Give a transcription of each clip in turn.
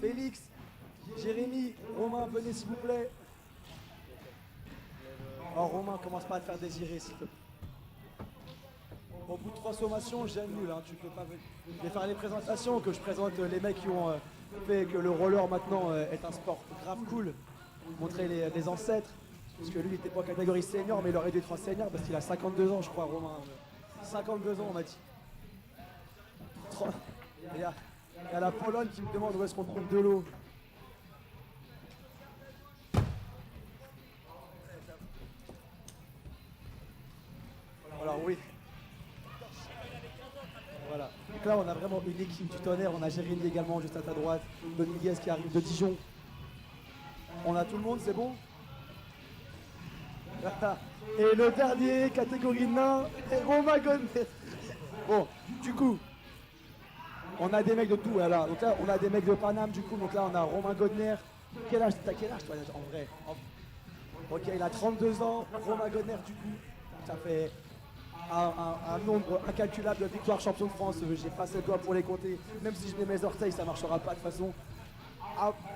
Félix, Jérémy, Romain, venez s'il vous plaît. Oh Romain, commence pas à te faire désirer s'il te plaît. Au bout de 3 sommations, j'annule, hein, tu peux pas. Je vais faire les présentations, que je présente les mecs qui ont fait que le roller maintenant est un sport grave cool. Montrer les ancêtres. Parce que lui il était pas en catégorie senior, mais il aurait dû être en senior parce qu'il a 52 ans, je crois, Romain. 52 ans, on m'a dit. Il y a la Pologne qui me demande où est-ce qu'on trouve de l'eau. Alors oui. Voilà. Donc là, on a vraiment une équipe du tonnerre. On a Jérémy également juste à ta droite. Dominguez qui arrive de Dijon. On a tout le monde, c'est bon? Et le dernier, catégorie nain, est Romain Godner. Bon, du coup, on a des mecs de tout. Voilà. Donc là, on a des mecs de Paname, du coup. Donc là, on a Romain Godner. T'as quel âge, toi, en vrai? Ok, il a 32 ans. Romain Godner, du coup, ça fait un nombre incalculable de victoires champion de France. J'ai pas ses doigts pour les compter. Même si je mets mes orteils, ça marchera pas de toute façon.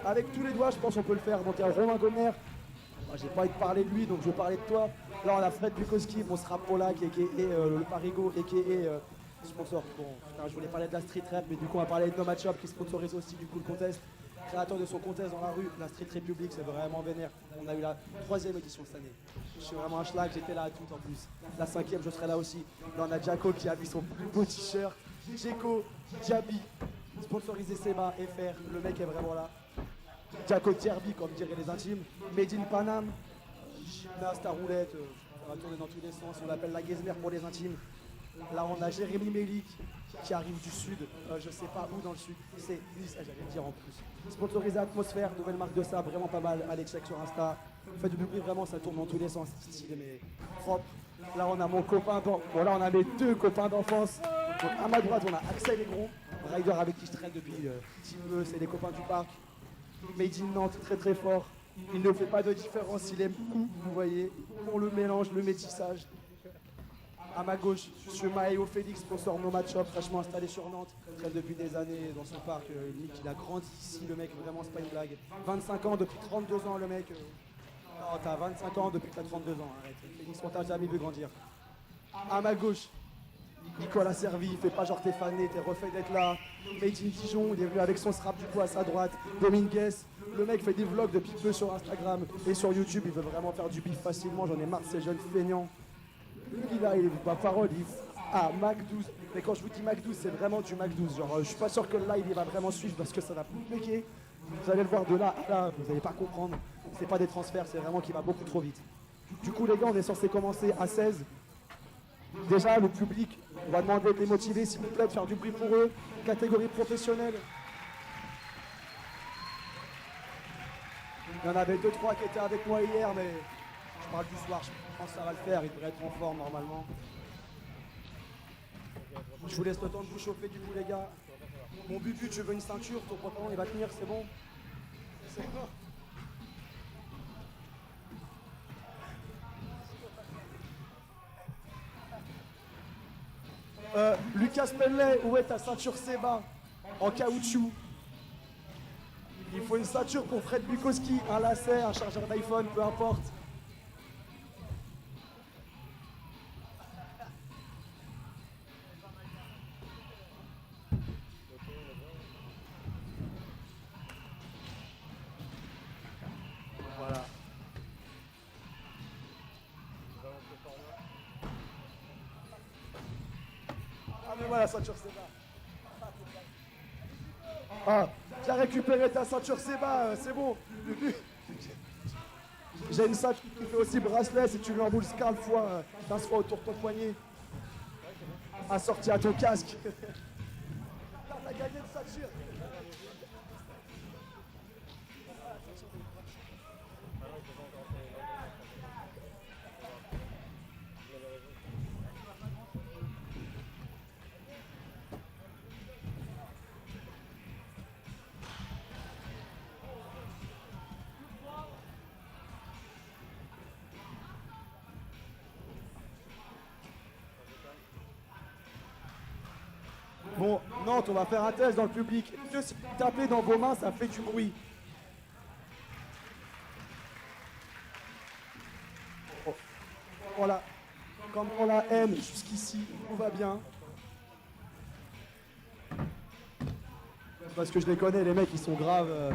Avec tous les doigts, je pense qu'on peut le faire. Donc il y a Romain Godner. J'ai pas envie de parler de lui, donc je vais parler de toi. Là, on a Fred Bukowski, mon Polak, et le Parigo, et qui est sponsor. Bon, putain, je voulais parler de la street rap, mais du coup, on va parler de No Match Up qui sponsorise aussi du coup le contest. Créateur de son contest dans la rue, la Street République, c'est vraiment vénère. On a eu la 3e édition cette année. Je suis vraiment un schlag, j'étais là à tout en plus. La 5e, je serai là aussi. Là, on a Jaco qui a mis son plus beau t-shirt. Djeko, Diaby, sponsorisé Seba, FR, le mec est vraiment là. Jaco Derby, comme diraient les intimes. Made in Paname, gymnaste à roulette, ça va tourner dans tous les sens. On l'appelle la Gizmer pour les intimes. Là, on a Jérémy Melik qui arrive du sud, je sais pas où dans le sud, c'est Nice, j'allais le dire en plus. Sponsorisé Atmosphère, nouvelle marque de ça, vraiment pas mal, allez check sur Insta. Faites du bruit, vraiment, ça tourne dans tous les sens, stylé mais propre. Là, on a mon copain, bon là, on a mes 2 copains d'enfance. Donc à ma droite, on a Axel Aigron, rider avec qui je traîne depuis petit peu, c'est les copains du parc. Made in Nantes, très très fort. Il ne fait pas de différence, il aime tout, vous voyez. On le mélange, le métissage. À ma gauche, M. Maëo Félix, sponsor No Match Up, fraîchement installé sur Nantes, traîne depuis des années dans son parc. Il a grandi ici, le mec, vraiment, c'est pas une blague. 25 ans, depuis 32 ans, le mec. Non, t'as 25 ans depuis que t'as 32 ans, arrête. Félix, on t'a jamais vu grandir. À ma gauche, Nicolas Servi, il fait pas genre t'es fané, t'es refait d'être là. Made in Dijon, il est venu avec son strap du coup à sa droite. Dominguez, le mec fait des vlogs depuis peu sur Instagram et sur YouTube, il veut vraiment faire du bif facilement, j'en ai marre de ces jeunes feignants. Lui là, il est pas parole, Mac 12. Mais quand je vous dis Mac 12, c'est vraiment du Mac 12. Genre, je suis pas sûr que le live il va vraiment suivre parce que ça va plus péquer. Vous allez le voir de là à là, vous allez pas comprendre. C'est pas des transferts, c'est vraiment qu'il va beaucoup trop vite. Du coup, les gars, on est censé commencer à 16. Déjà, le public, on va demander de les motiver, s'il vous plaît, de faire du bruit pour eux. Catégorie professionnelle. Il y en avait 2-3 qui étaient avec moi hier, mais je parle du soir, je pense que ça va le faire, il devrait être en forme normalement. Je vous laisse le temps de vous chauffer du coup les gars. Mon Bubu, tu veux une ceinture, ton pantalon il va tenir, c'est bon? C'est bon. Lucas Penley, où est ta ceinture Seba en caoutchouc? Il faut une ceinture pour Fred Bukowski, un lacet, un chargeur d'iPhone, peu importe. Voilà. Ah mais voilà, ceinture Seba. Ah, tu as récupéré ta ceinture Seba, c'est bon. J'ai une ceinture qui fait aussi bracelet si tu lui emboules 15 fois, 15 fois autour de ton poignet. Assorti à ton casque. T'as gagné de ceinture. Bon, Nantes, on va faire un test dans le public. Est-ce que si vous tapez dans vos mains, ça fait du bruit? Oh. Voilà. Comme on la haine jusqu'ici, tout va bien. Parce que je les connais, les mecs, ils sont graves.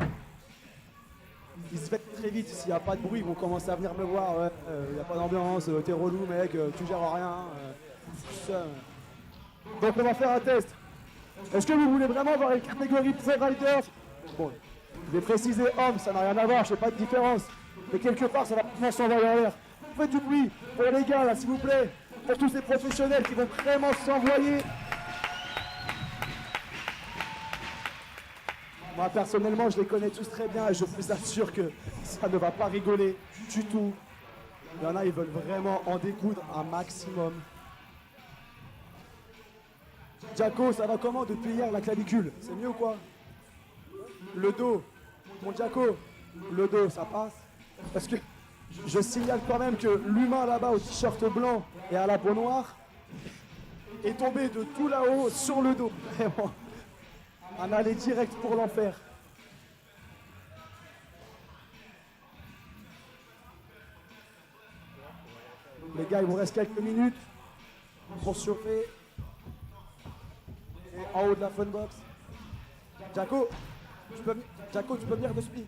Ils se vêtent très vite. S'il n'y a pas de bruit, ils vont commencer à venir me voir. Ouais, il n'y a pas d'ambiance, t'es relou, mec, tu gères rien. Tout ça. Donc on va faire un test. Est-ce que vous voulez vraiment avoir une catégorie Pro Riders? Bon, je vais préciser homme, ça n'a rien à voir, je sais pas de différence. Mais quelque part, ça va vraiment s'envoyer en l'air. Faites du bruit pour les gars, là, s'il vous plaît. Pour tous ces professionnels qui vont vraiment s'envoyer. Moi, personnellement, je les connais tous très bien et je vous assure que ça ne va pas rigoler du tout. Il y en a, ils veulent vraiment en découdre un maximum. Jaco, ça va comment depuis hier, la clavicule? C'est mieux ou quoi? Le dos, mon Jaco, le dos, ça passe? Parce que je signale quand même que l'humain là-bas au t-shirt blanc et à la peau noire est tombé de tout là-haut sur le dos. Vraiment. Un aller direct pour l'enfer. Les gars, il vous reste quelques minutes pour surfer. Et en haut de la funbox. Jaco, tu peux venir de speed.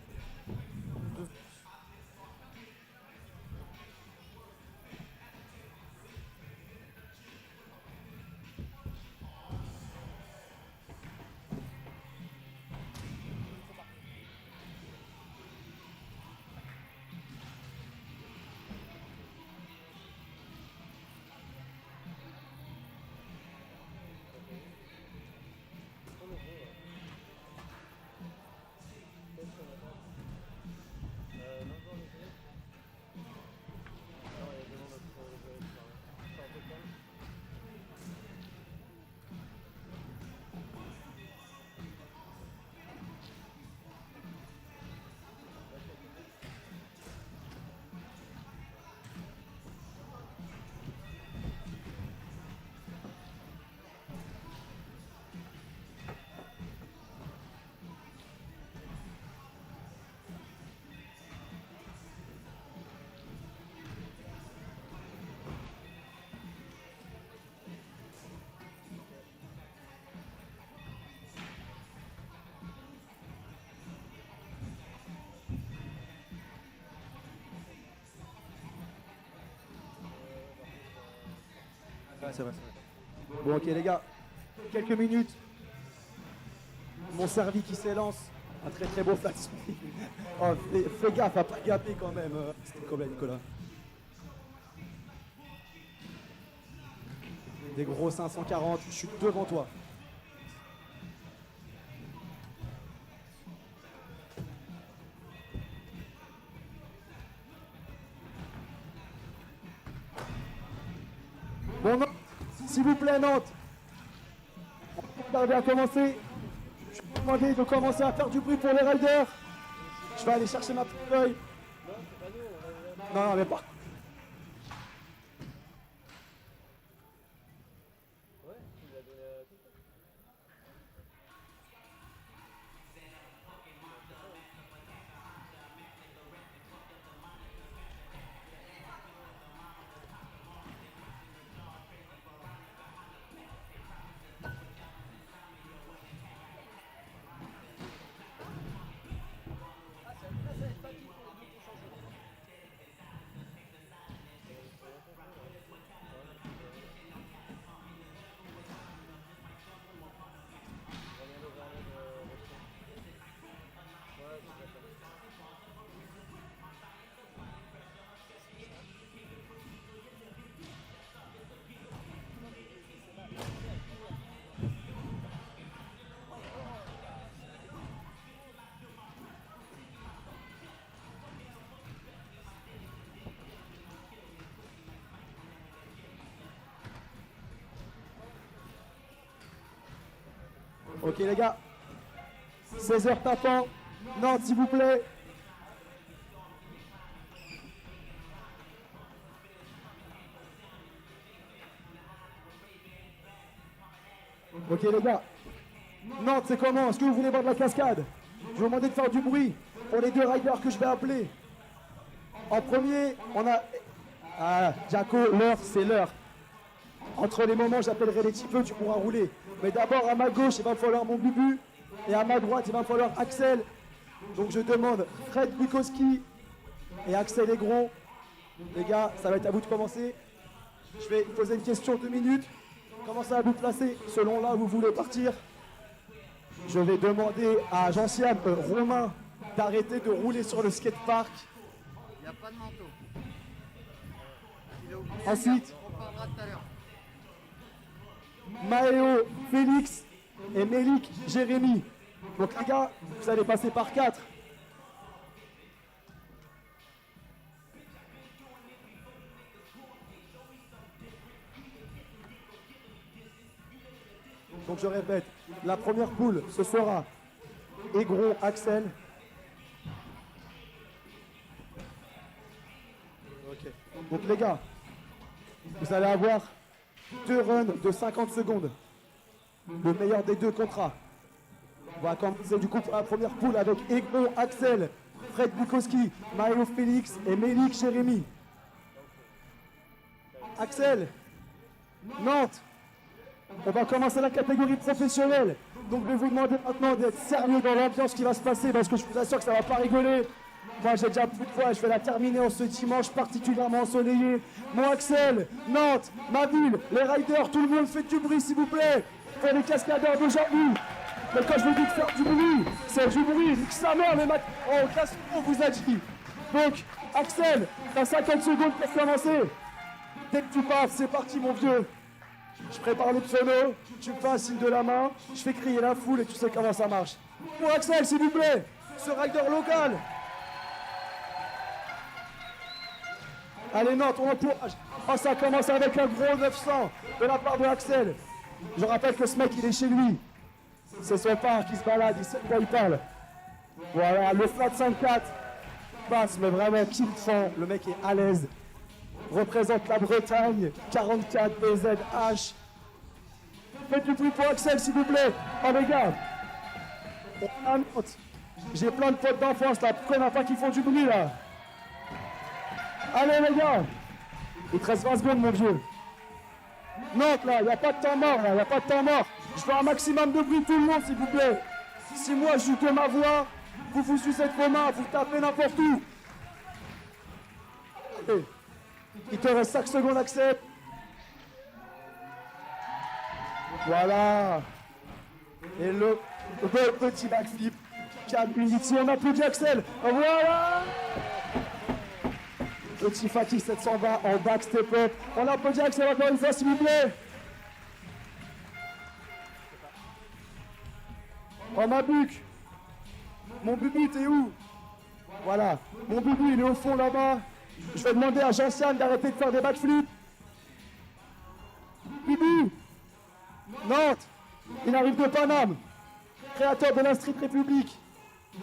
Ouais, c'est vrai. Bon, ok, les gars, quelques minutes. Mon servi qui s'élance. Un très très beau flat spin. Oh, fais gaffe à pas gaper quand même. C'était combien, Nicolas? Des gros 540, je suis devant toi. Bon, Nantes, s'il vous plaît, Nantes. On va bien commencer. Je vais vous demander de commencer à faire du bruit pour les riders. Je vais aller chercher ma petite feuille. Non, non, mais pas. Ok les gars, 16h tapant, Nantes s'il vous plaît. Ok les gars, Nantes, c'est comment? Est-ce que vous voulez voir de la cascade? Je vais vous demander de faire du bruit pour les deux riders que je vais appeler. En premier, on a... Ah, Jaco, l'heure, c'est l'heure. Entre les moments, j'appellerai les petits peu, tu pourras rouler. Mais d'abord, à ma gauche, il va me falloir mon Bubu. Et à ma droite, il va me falloir Axel. Donc je demande Fred Bukowski et Axel Aigron. Les gars, ça va être à vous de commencer. Je vais poser une question 2 minutes. Commencez à vous placer selon là où vous voulez partir. Je vais demander à Jean-Siam, Romain, d'arrêter de rouler sur le skatepark. Il n'y a pas de manteau. Ensuite, On parlera tout à l'heure. Maëo, Félix et Mélik, Jérémy. Donc les gars, vous allez passer par 4. Donc je répète, la première poule, ce sera Aigron, Axel. Ok. Donc les gars, vous allez avoir 2 runs de 50 secondes. Le meilleur des 2 contrats. On va commencer du coup pour la première poule avec Aigron, Axel, Fred Bukowski, Maëo, Félix et Mélik, Jérémy. Axel, Nantes. On va commencer la catégorie professionnelle. Donc je vais vous demander maintenant d'être sérieux dans l'ambiance qui va se passer parce que je vous assure que ça va pas rigoler. Moi j'ai déjà plus de fois, je vais la terminer en ce dimanche particulièrement ensoleillé. Mon Axel, Nantes, ma ville, les riders, tout le monde fait du bruit s'il vous plaît. Pour les cascadeurs d'aujourd'hui. Mais quand je vous dis de faire du bruit, c'est du bruit. Nique sa mère les mecs. Oh, casse on vous a dit. Donc, Axel, t'as 50 secondes pour commencer. Dès que tu passes, c'est parti mon vieux. Je prépare le pseudo, tu me fais un signe de la main, je fais crier la foule et tu sais comment ça marche. Pour Axel, s'il vous plaît, ce rider local. Allez Nantes, on encourage. Oh, ça commence avec un gros 900 de la part de Axel. Je rappelle que ce mec, il est chez lui. C'est son père qui se balade, il sait de quoi il parle. Voilà, le flat 5-4 passe, mais vraiment, qui le font. Le mec est à l'aise. Représente la Bretagne, 44 BZH. Faites du bruit pour Axel, s'il vous plaît. Oh les gars, on a Nantes. J'ai plein de potes d'enfance là, pourquoi il n'y en a pas qui font du bruit là? Allez les gars, il te reste 20 secondes mon vieux. Nantes là, il n'y a pas de temps mort là, il n'y a pas de temps mort. Je veux un maximum de bruit tout le monde s'il vous plaît. Si moi je joue que ma voix, vous vous sucez vos mains, vous tapez n'importe où. Allez. Il te reste 5 secondes, Axel. Voilà. Et le petit backflip. 4 minutes. Si on applaudit Axel. Voilà. Petit Fatih 720 en back step up. On applaudit Axel encore une fois, s'il vous plaît. Oh ma buque. Mon Bubu, t'es où? Voilà. Mon Bubu, il est au fond là-bas. Je vais demander à Jean-Siam d'arrêter de faire des backflips. Bubu. Nantes. Il arrive de Paname. Créateur de la Street République.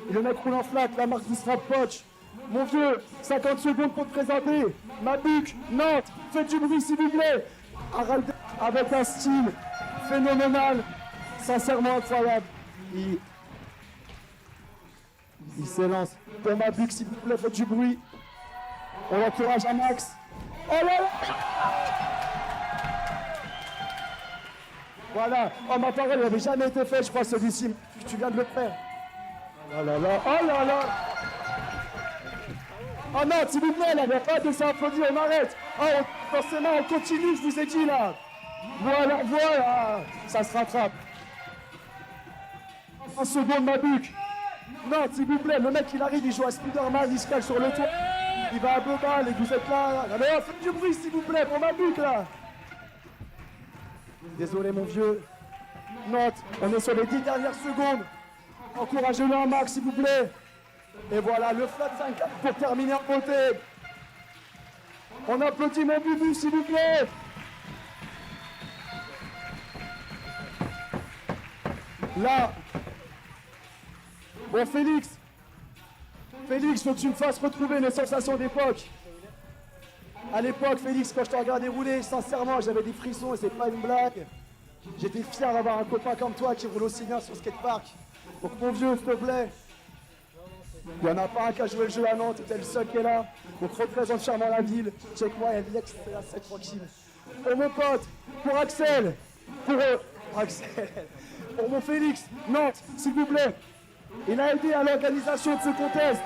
Et le mec roule en flat, la marque du Strap Poch. Mon vieux, 50 secondes pour te présenter. Ma buque, Nantes. Faites du bruit s'il vous plaît. Un rider avec un style phénoménal. Sincèrement incroyable. Il s'élance. Pour ma buque s'il vous plaît, faites du bruit. On l'encourage à max. Oh là là. Voilà. Oh ma parole, il n'avait jamais été fait, je crois, celui-ci. Tu viens de le faire. Oh là là. Oh là là. Oh non, s'il vous plaît, il n'y a pas de s'applaudir, on arrête. Oh, forcément, on continue, je vous ai dit là. Voilà, voilà. Ça se rattrape. 1 seconde, ma buque. Non, s'il vous plaît, le mec, il arrive, il joue à Spider-Man, il se cale sur le toit. Il va à Bobal et vous êtes là. Allez, faites du bruit s'il vous plaît pour ma buque là. Désolé mon vieux. Nantes, on est sur les 10 dernières secondes. Encouragez-le un max s'il vous plaît. Et voilà, le flat 5 pour terminer en beauté. On applaudit mon Bubu s'il vous plaît. Là. Bon Félix. Félix, faut que tu me fasses retrouver les sensations d'époque. À l'époque, Félix, quand je te regardais rouler, sincèrement, j'avais des frissons et c'est pas une blague. J'étais fier d'avoir un copain comme toi qui roule aussi bien sur skatepark. Donc mon vieux, s'il te plaît, il n'y en a pas un qui a joué le jeu à Nantes, t'es le seul qui est là. Donc représente fièrement la ville. Check-moi, il y a l'ex, c'est là, c'est tranquille. Pour mon pote, pour Axel, pour Axel, pour mon Félix, Nantes, s'il vous plaît. Il a aidé à l'organisation de ce contest.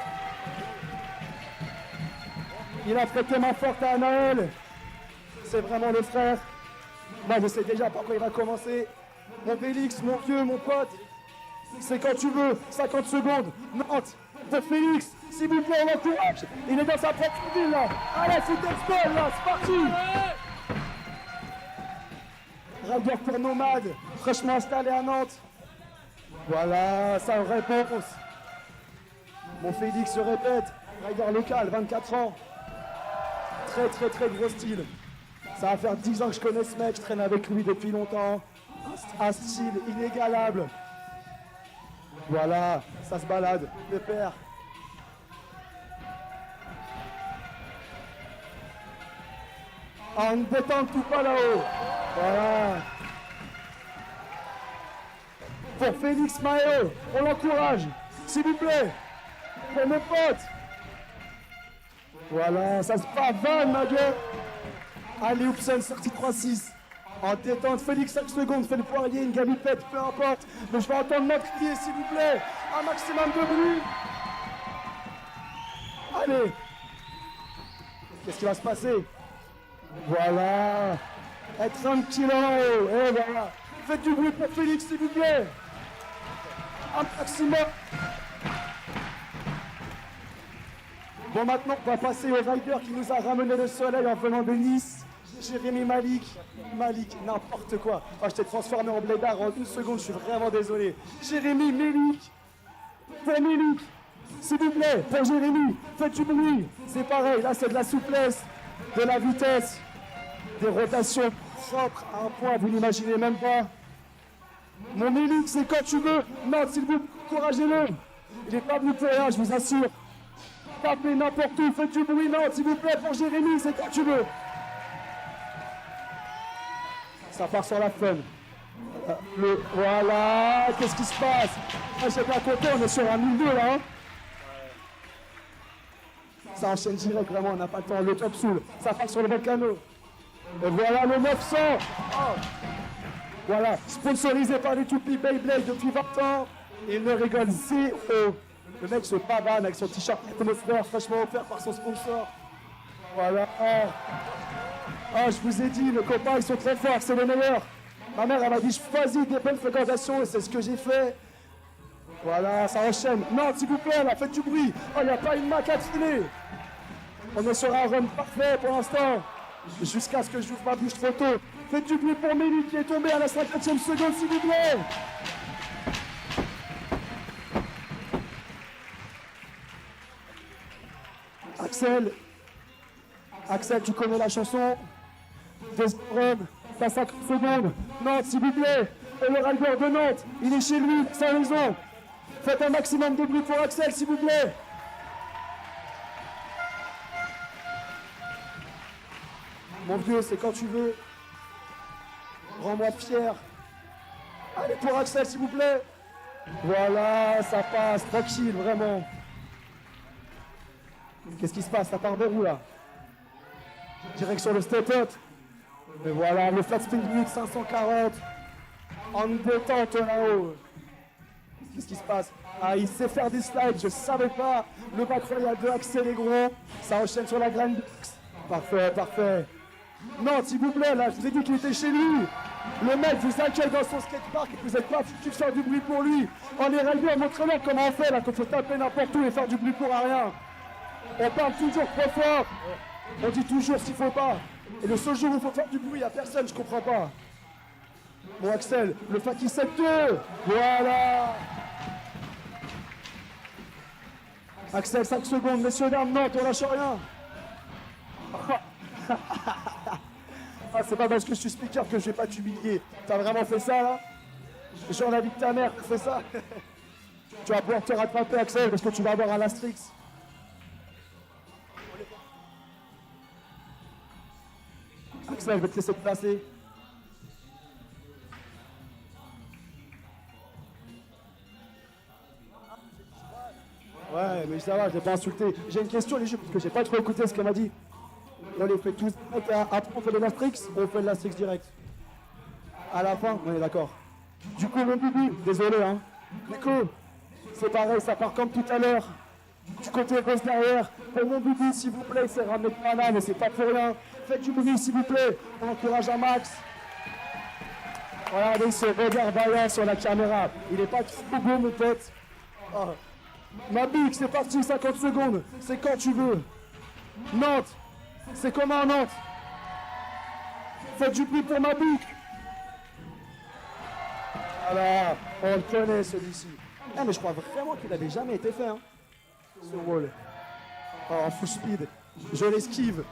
Il a prêté main forte à Anaël. C'est vraiment le frère. Moi, je sais déjà par quoi il va commencer. Mon Félix, mon vieux, mon pote. C'est quand tu veux, 50 secondes. Nantes, pour Félix, s'il vous plaît, on l'encourage. Il est dans sa propre ville là. Allez, c'est Texpol là, c'est parti. Rider pour Nomade, fraîchement installé à Nantes. Voilà, ça réponse. Mon Félix se répète, rider local, 24 ans. Très gros style. Ça va faire 10 ans que je connais ce mec, je traîne avec lui depuis longtemps. Un style inégalable. Voilà, ça se balade, le père. En détente tout pas là-haut. Voilà. Pour Félix Maël, on l'encourage, s'il vous plaît. Pour mes potes. Voilà, ça se pavane ma gueule. Allez, Oupsen, sortie 3-6. En détente, Félix 5 secondes, fait le poirier, une galipette, peu importe. Mais je vais entendre Max crier, s'il vous plaît. Un maximum de bruit. Allez. Qu'est-ce qui va se passer? Voilà. Être tranquille en haut. Et voilà. Faites du bruit pour Félix, s'il vous plaît. Un maximum. Bon, maintenant, on va passer au rider qui nous a ramené le soleil en venant de Nice. Jérémy Malik, n'importe quoi. Ah, je t'ai transformé en blédard en une seconde, je suis vraiment désolé. Jérémy Mélik, pour Mélik, s'il vous plaît, pour Jérémy, faites du bruit. C'est pareil, là c'est de la souplesse, de la vitesse, des rotations propres à un point, vous n'imaginez même pas. Mon Mélik, c'est quand tu veux. Non, s'il vous plaît, encouragez-le. Il n'est pas venu pour rien, je vous assure. Tapez n'importe où, faites du bruit. Non, s'il vous plaît, pour Jérémy, c'est quand tu veux. Ça part sur la fun. Voilà, qu'est-ce qui se passe? Ah, j'ai pas compté, on est sur un 1002 là. Hein, ça enchaîne direct, vraiment, on n'a pas le temps. Le top soul, ça part sur le volcano. Et voilà le 900. Oh. Voilà, sponsorisé par les Toupies Beyblade depuis 20 ans. Il ne rigole zéro. Le mec se pavane avec son t-shirt atmosphère fraîchement offert par son sponsor. Voilà. Ah, je vous ai dit, les copains, ils sont très forts, c'est les meilleurs. Ma mère, elle m'a dit, choisis des bonnes fréquentations, et c'est ce que j'ai fait. Voilà, ça enchaîne. Non, s'il vous plaît, là, faites du bruit. Oh, il n'y a pas une mac à filer. On est sur un run parfait pour l'instant. Jusqu'à ce que j'ouvre ma bouche trop tôt. Faites du bruit pour Mélie qui est tombé à la 50e seconde, s'il vous plaît. Axel, tu connais la chanson? T'as 5 secondes. Nantes, s'il vous plaît. Et le rider de Nantes, il est chez lui, sans raison. Faites un maximum de bruit pour Axel, s'il vous plaît. Mon vieux, c'est quand tu veux. Rends-moi fier. Allez pour Axel, s'il vous plaît. Voilà, ça passe, tranquille, vraiment. Qu'est-ce qui se passe? Ça part de où là? Direction le step-up. Et voilà, le flat spin limit 540. En détente là-haut. Qu'est-ce qui se passe? Ah, il sait faire des slides, je savais pas. Le back royal de Axel est gros. Ça enchaîne sur la grande box. Parfait, parfait. Non, s'il vous plaît, là, je vous ai dit qu'il était chez lui. Le mec vous accueille dans son skatepark et vous êtes pas foutu de faire du bruit pour lui. On est riders, montrez-leur comment on fait là, qu'il faut taper n'importe où et faire du bruit pour rien. On parle toujours trop fort. On dit toujours s'il faut pas. Et le seul jour où il faut faire du bruit, il n'y a personne, je comprends pas. Bon Axel, le Fatih 7-2. Voilà. Axel, 5 secondes, messieurs, dames, non, on lâche rien. Ah, c'est pas parce que je suis speaker que je vais pas t'humilier. T'as vraiment fait ça là? J'ai envie de ta mère, fais ça. Tu vas pouvoir te rattraper Axel parce que tu vas avoir un Lastrix. Axel, je vais te laisser te placer. Ouais, mais ça va, je l'ai pas insulté. J'ai une question, les jeux, parce que j'ai pas trop écouté ce qu'elle m'a dit. On les fait tous. Ok, après, on fait de l'Astrix, on fait de l'Astrix direct. À la fin, on est d'accord. Du coup, mon bibi, désolé, hein. Du coup, c'est pareil, ça part comme tout à l'heure. Du côté gauche derrière, pour mon bibi, s'il vous plaît, c'est ramené de Pana, mais c'est pas pour rien. Faites du bruit, s'il vous plaît. On encourage un max. Regardez ce regard vaillant sur la caméra. Il est pas trop beau, mon pote. Oh. Ma bique, c'est parti, 50 secondes. C'est quand tu veux. Nantes, c'est comment Nantes? Faites du bruit pour ma bique. Voilà, on le connaît celui-ci. Ah, mais je crois vraiment qu'il n'avait jamais été fait, hein, ce rôle. Oh, en full speed, je l'esquive.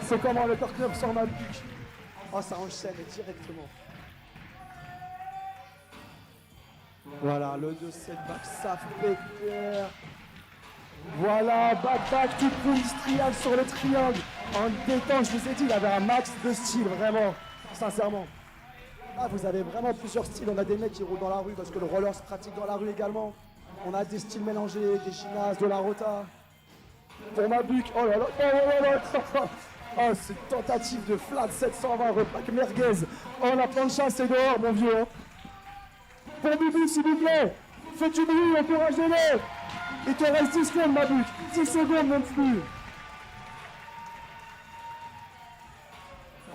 C'est comment le corps club sort ma bique. Oh, ça enchaîne directement. Voilà, le 2-7 back, ça fait peur. Voilà, back, tout pouce, triangle sur le triangle. En détente, je vous ai dit, il avait un max de style, vraiment, sincèrement. Ah, vous avez vraiment plusieurs styles. On a des mecs qui roulent dans la rue parce que le roller se pratique dans la rue également. On a des styles mélangés, des gymnases, de la rota. Pour ma buque, oh là là, oh là là, oh, cette tentative de flat 720 repack merguez. Oh, la plancha, c'est dehors, mon vieux. Hein. Pour Bibi, s'il vous plaît, faites du bruit, encouragez-les. Il te reste 10 secondes, ma buque. 10 secondes, mon plus.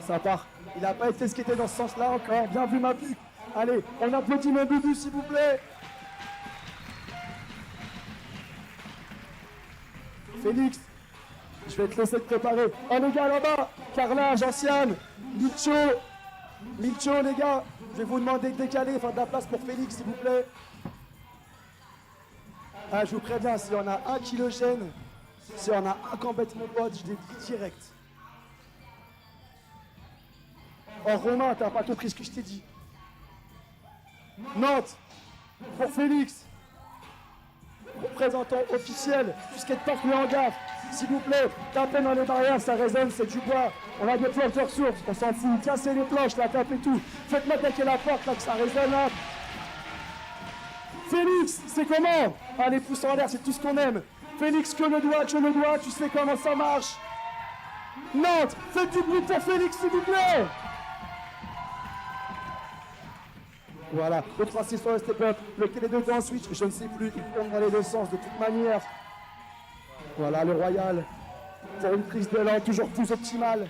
Ça part. Il n'a pas été skaté dans ce sens-là encore. Bien vu, ma buque. Allez, on applaudit mon Bibi, s'il vous plaît. Félix, je vais te laisser te préparer. Oh, les gars, là-bas. Carla, Gentiane, Milcho, les gars. Je vais vous demander de décaler, faire de la place pour Félix, s'il vous plaît. Ah, je vous préviens, s'il y en a un qui le gêne, s'il y en a un qui embête mon pote, je l'ai dit direct. Oh, Romain, t'as pas compris ce que je t'ai dit. Nantes, pour Félix. Représentant officiel du skatepark Le Hangar, s'il vous plaît, tapez dans les barrières, ça résonne, c'est du bois. On a des planches de ressources, on s'en fout, cassez les planches, la tapez tout. Faites-moi attaquer la porte là que ça résonne là. Félix, c'est comment? Allez, pouces en l'air, c'est tout ce qu'on aime. Félix, que le doigt, tu sais comment ça marche. Nantes, faites du bruit pour Félix, s'il vous plaît. Voilà, le 3-6 sur le step-up, lequel est de en switch, je ne sais plus, il tourne dans les deux sens de toute manière. Voilà, le Royal, pour une prise d'élan toujours plus optimale.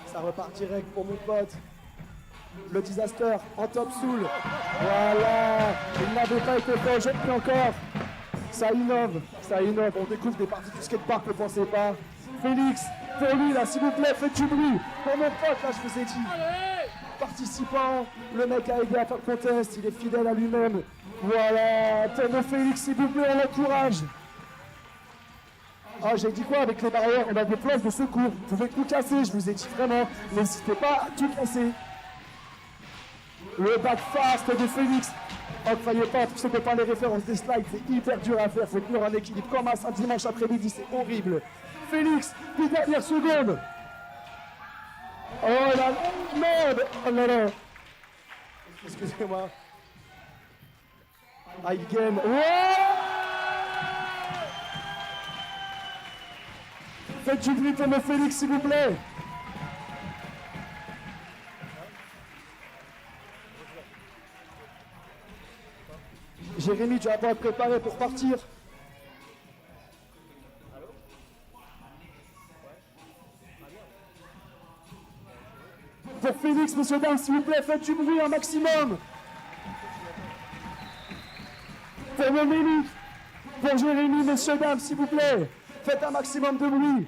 Ça repart direct pour mon pote. Le Disaster en top soul. Voilà, il n'avait pas été fait aujourd'hui encore. Ça innove, on découvre des parties du skatepark, ne pensez pas. Félix, pour lui là, s'il vous plaît, faites du bruit. Pour mon pote là, je vous ai dit. Participant, le mec a aidé à faire le contest, il est fidèle à lui-même. Voilà, pour mon Félix, s'il vous plaît, on l'encourage. Ah, j'ai dit quoi avec les barrières? On a des places de secours, vous pouvez tout casser, je vous ai dit vraiment, n'hésitez pas à tout casser. Le back fast de Félix. Oh, croyez pas, tous ceux qui n'ont pas les références des slides, c'est hyper dur à faire, faut tenir en équilibre comme un dimanche après-midi, c'est horrible. Félix, les dernières secondes. Oh là là, merde! Oh là là! Excusez-moi. Ah, il gagne. Ouais! Faites du bruit pour mon Félix, s'il vous plaît! Jérémy, tu vas pas te préparer pour partir? Pour Félix, messieurs, dames, s'il vous plaît, faites du bruit un maximum. Pour Mémélie, pour Jérémy, messieurs, dames, s'il vous plaît, faites un maximum de bruit.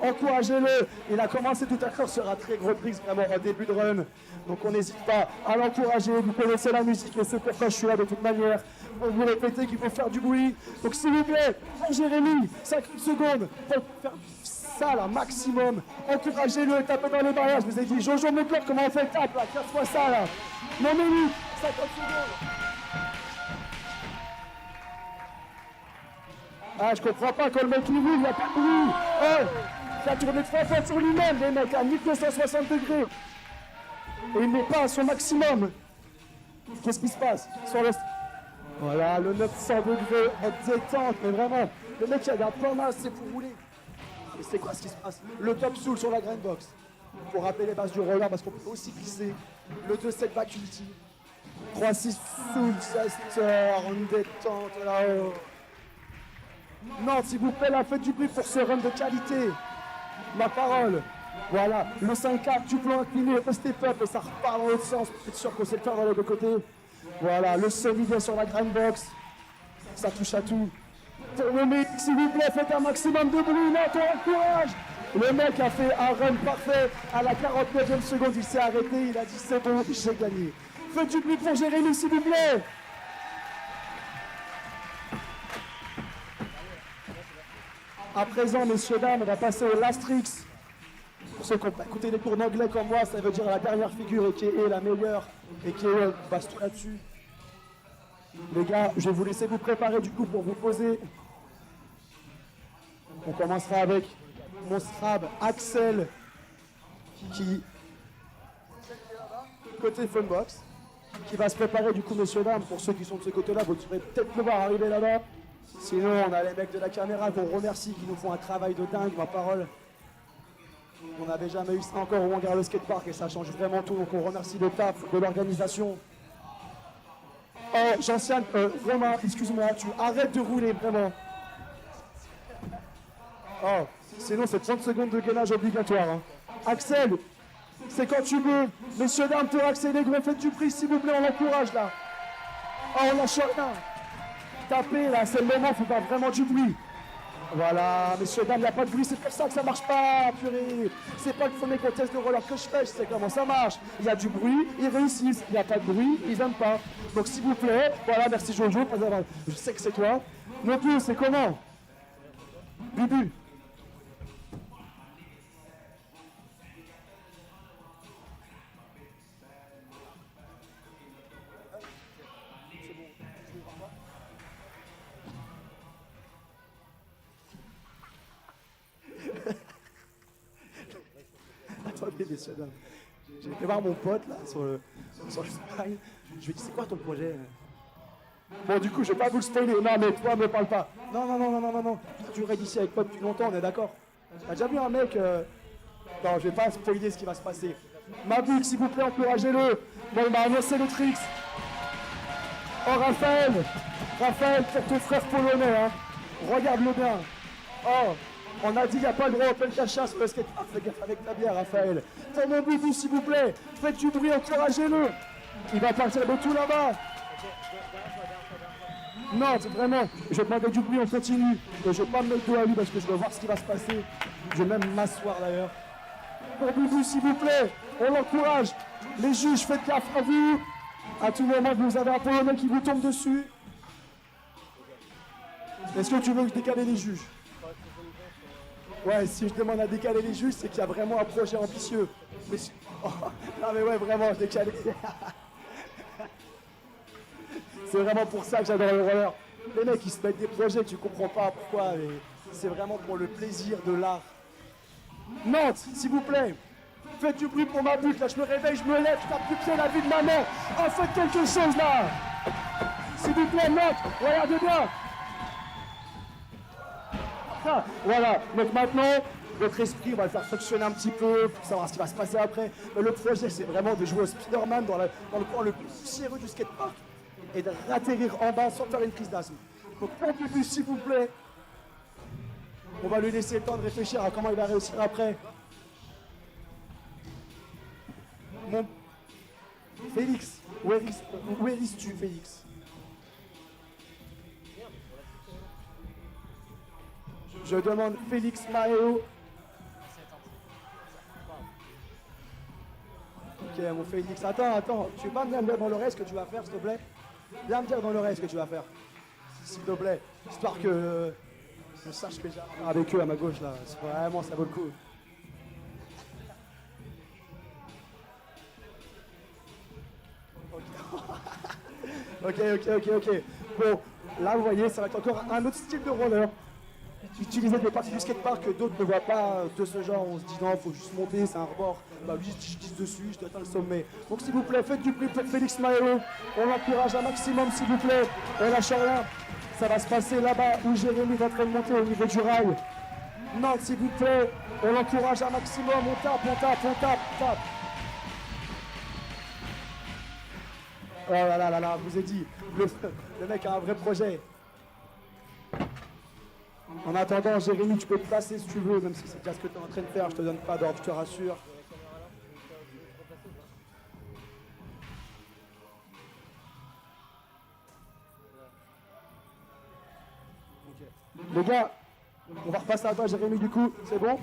Encouragez-le. Il a commencé tout à l'heure sur un très gros prise, vraiment en début de run. Donc on n'hésite pas à l'encourager. Vous connaissez la musique et c'est pourquoi je suis là de toute manière. Pour vous répéter qu'il faut faire du bruit. Donc s'il vous plaît, pour Jérémy, 50 secondes pour faire ça là, maximum. Encouragez-le, tapez dans les barrières. Je vous ai dit, Jojo Méclore, comment on fait le tape là? 4 fois ça là. Non mais oui, 50 secondes. Ah, je comprends pas, quand le mec il roule, il n'y a pas de bruit. Oh, il a tourné 3 fois sur lui-même, les mecs, à 1260 degrés. Et il n'est pas à son maximum. Qu'est-ce qui se passe sur le... Voilà, le 900 degrés en détente, mais vraiment, le mec il regarde pas mal, c'est pour rouler. Et c'est quoi ce qui se passe? Le top soul sur la grain box. Pour rappeler les bases du roller, parce qu'on peut aussi glisser. Le 2-7 back ulti. 3-6 soul, en détente là-haut. Nantes, s'il vous plaît, la fête du bruit pour ce run de qualité. Ma parole. Voilà, le 5-4 du plan incliné, le step up et ça repart dans l'autre sens. Pour être sûr qu'on sait le faire dans l'autre côté. Voilà, le solide sur la grind box. Ça touche à tout. Pour le mec, s'il vous plaît, faites un maximum de bruit. Nantes, on encourage. Le mec a fait un run parfait. À la 49e seconde, il s'est arrêté. Il a dit c'est bon, j'ai gagné. Faites du bruit pour Jérémy, s'il vous plaît. À présent, messieurs, dames, on va passer au last tricks. Pour ceux qui n'ont pas écouté les cours d'anglais comme moi, ça veut dire la dernière figure et qui est la meilleure et qui est baston là-dessus. Les gars, je vais vous laisser vous préparer du coup pour vous poser. On commencera avec mon Strab Axel qui côté Funbox qui va se préparer du coup, messieurs dames. Pour ceux qui sont de ce côté-là, vous devrez peut-être le voir arriver là-bas. Sinon, on a les mecs de la caméra qu'on remercie, qui nous font un travail de dingue, ma parole. On n'avait jamais eu ça encore au hangar le skatepark et ça change vraiment tout. Donc on remercie le taf de l'organisation. Oh, Jean-Siane, vraiment, excuse-moi, tu arrêtes de rouler, vraiment. Oh, sinon c'est 30 secondes de gainage obligatoire. Hein. Axel, c'est quand tu veux. Messieurs, dames, pour accélérer, gros, faites du prix, s'il vous plaît, on l'encourage là. Oh, on lâche rien. Tapez là, c'est le moment, il faut faire vraiment du bruit. Voilà, messieurs, dames, il n'y a pas de bruit, c'est pour ça que ça marche pas, purée. C'est pas le premier contest de roller que je fais, je sais comment ça marche. Il y a du bruit, ils réussissent. Il n'y a pas de bruit, ils n'aiment pas. Donc s'il vous plaît, voilà, merci Jojo, je sais que c'est toi. Non plus, c'est comment? Bubu. Attendez, messieurs, dames. J'ai été voir mon pote là sur le spine. Je lui ai dit, c'est quoi ton projet? Bon, du coup, je vais pas vous le spoiler. Non, mais toi, me parle pas. Non, non, non, non, non, non, non. Tu raides ici avec pote depuis longtemps, on est d'accord? T'as déjà vu un mec. Non, je vais pas spoiler ce qui va se passer. Mabouk, s'il vous plaît, encouragez-le. Bon, il m'a annoncé le tricks. Oh, Raphaël. Raphaël, pour ton frère polonais, hein. Regarde-le bien. Oh. On a dit qu'il n'y a pas le droit au open cacha sur le skatepark. Fais gaffe avec ta bière, Raphaël. Fais mon boubou, s'il vous plaît. Faites du bruit, encouragez-le. Il va partir de tout là-bas. Non, c'est vraiment. Je vais demander du bruit, on continue. Et je vais pas me mettre dos à lui parce que je veux voir ce qui va se passer. Je vais même m'asseoir d'ailleurs. Pour boubou, s'il vous plaît. On l'encourage. Les juges, faites gaffe à vous. À tout moment, vous avez un polonais qui vous tombe dessus. Est-ce que tu veux que je décale les juges? Ouais, si je demande à décaler les juges, c'est qu'il y a vraiment un projet ambitieux. Mais oh, non mais ouais, vraiment, je décale. C'est vraiment pour ça que j'adore le roller. Les mecs, ils se mettent des projets, tu comprends pas pourquoi, mais c'est vraiment pour le plaisir de l'art. Nantes, s'il vous plaît, faites du bruit pour ma butte, là, je me réveille, je me lève, je tape du pied la vie de ma mère. Oh, faites quelque chose, là. S'il vous plaît, Nantes, regardez bien. Ah, voilà, donc maintenant, votre esprit, on va le faire fonctionner un petit peu pour savoir ce qui va se passer après. Mais le projet, c'est vraiment de jouer au Spider-Man dans le coin le plus poussiéreux du skatepark et de ratterrir en bas sans faire une crise d'asthme. Donc, pour Bubu, s'il vous plaît, on va lui laisser le temps de réfléchir à comment il va réussir après. Mon Félix, where is-tu, Félix? Je demande Félix Maéo. Ok, mon Félix. Attends. Tu peux pas me dire dans l'oreille ce que tu vas faire, s'il te plaît? Viens me dire dans l'oreille ce que tu vas faire. S'il te plaît. Histoire que je sache que j'ai avec eux à ma gauche, là. Vraiment, ça vaut le coup. Ok. Bon, là, vous voyez, ça va être encore un autre style de roller. utiliser des parties du skatepark que d'autres ne voient pas de ce genre. On se dit non, faut juste monter, c'est un rebord. Bah oui, je tisse dessus, je dois atteindre le sommet. Donc s'il vous plaît, faites du bruit pour Félix Maélo. On l'encourage un maximum, s'il vous plaît. On lâche rien. Ça va se passer là-bas où Jérémy est en train de monter au niveau du rail. Nantes, s'il vous plaît, on l'encourage un maximum. On tape, on tape, on tape, on tape. Oh là là là là, je vous ai dit, le mec a un vrai projet. En attendant, Jérémy, tu peux te passer si tu veux, même si c'est déjà ce que tu es en train de faire, je te donne pas d'ordre, je te rassure. Les gars, on va repasser à toi, Jérémy, du coup, c'est bon?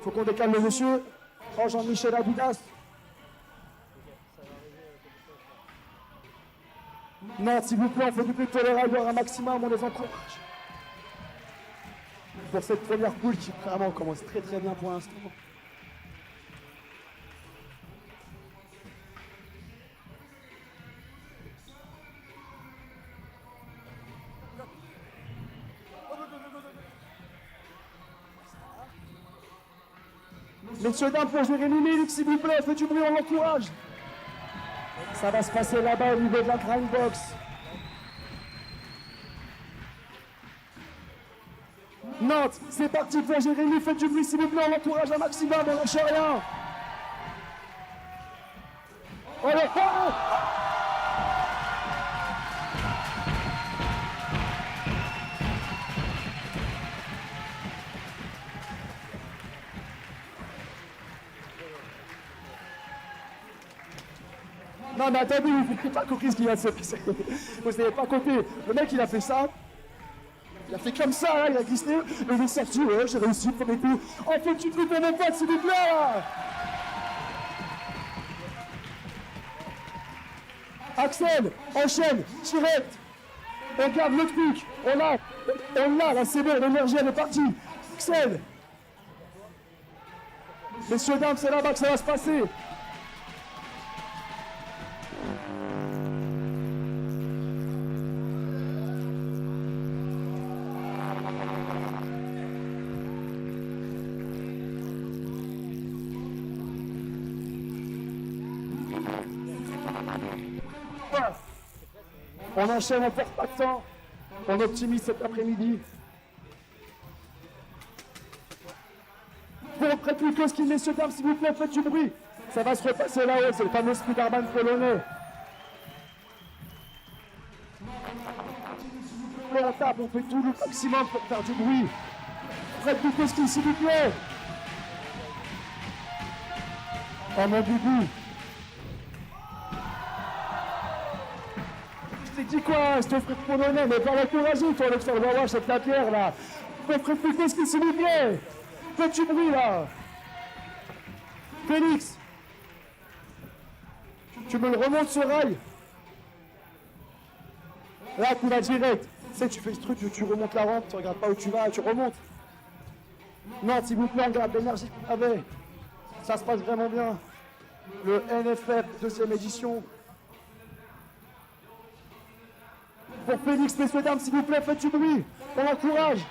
Faut qu'on décale le monsieur. Oh, Jean-Michel Abidas. Non, s'il vous plaît, on fait du plus tolérable un maximum, on les encourage. Pour cette première poule qui vraiment commence très très bien pour l'instant. Messieurs, dames, pour Jérémy Mélix, s'il vous plaît, faites du bruit, on l'encourage. Ça va se passer là-bas au niveau de la grindbox. Nantes, c'est parti pour Jérémy, faites du bruit s'il vous plaît, on l'encourage un maximum, on lâche rien. Oh là, oh. Non mais attendez, vous n'avez pas compris ce qu'il vient de se passer. Vous n'avez pas compris. Le mec il a fait ça. Il a fait comme ça, là, il a glissé, et il est sorti, ouais, j'ai réussi le premier coup. Oh, faut que tu te fous de mon pote, s'il vous plaît, là. Axel, enchaîne, tirette. On garde le truc, on l'a, là, c'est bon, l'énergie, elle est partie. Axel. Messieurs, dames, c'est là-bas que ça va se passer. On enchaîne, on perd pas de temps. On optimise cet après-midi. Pour près plus que ce qu'il, messieurs, dames, s'il vous plaît, faites du bruit. Ça va se repasser là-haut, c'est le fameux Spider-Man polonais. On tape, on fait tout le maximum pour faire du bruit. Faites plus que ce qu'il, s'il vous plaît. Oh mon boubou. Je t'ai dit quoi, je te ferai polonais, mais pas l'encourager, toi, le faire voir cette la pierre là. Faites plus que ce qu'il, s'il vous plaît. Faites du bruit là. Félix. Tu me le remontes ce rail. Là, tu vas direct. Tu sais, tu fais ce truc où tu remontes la rampe, tu regardes pas où tu vas, tu remontes. Non, s'il vous plaît, on garde l'énergie qu'on avait. Ça se passe vraiment bien. Le NFF, deuxième édition. Pour Félix, messieurs, dames, s'il vous plaît, faites du bruit. On l'encourage.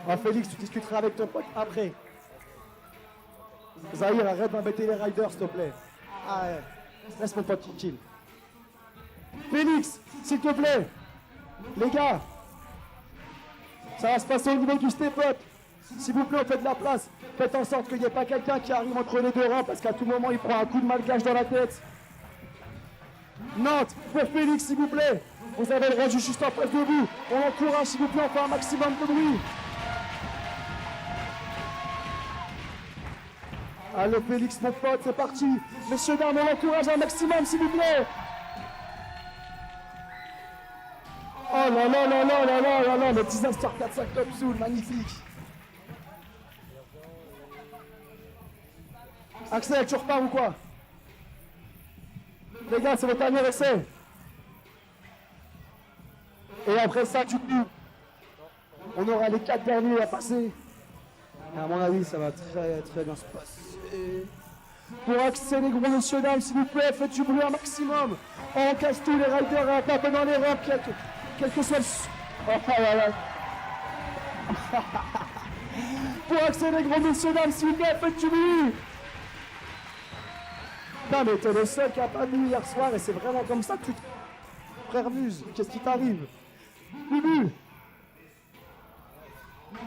Ah, Félix, tu discuteras avec ton pote après. Zahir, arrête d'embêter les riders, s'il te plaît. Ah ouais, laisse mon pote tranquille. Félix, s'il te plaît. Les gars, ça va se passer au niveau du step-up. S'il vous plaît, on fait de la place. Faites en sorte qu'il n'y ait pas quelqu'un qui arrive entre les deux rangs parce qu'à tout moment, il prend un coup de malgage dans la tête. Nantes, pour Félix, s'il vous plaît. Vous avez le rendu juste en face de vous. On l'encourage, s'il vous plaît, on fait un maximum de bruit. Allô Félix, mon pote, c'est parti. Messieurs, dames, on l'encourage un maximum, s'il vous plaît. Oh là là là là là là là là, le Disaster 4-5 Top Soul, magnifique. Axel, tu repars ou quoi? Les gars, c'est votre dernier essai. Et après ça, du coup, on aura les 4 derniers à passer. Et à mon avis, ça va très très bien se passer. Pour accéder, les gros messieurs, dames, s'il vous plaît, faites du bruit un maximum. On casse tous les riders à taper dans les rampes, quel que soit le... Oh là là. Pour accéder, les gros messieurs, dames, s'il vous plaît, faites du bruit. Non mais t'es le seul qui a pas bu hier soir et c'est vraiment comme ça que tu te... Frère Muse, qu'est-ce qui t'arrive? Bibi.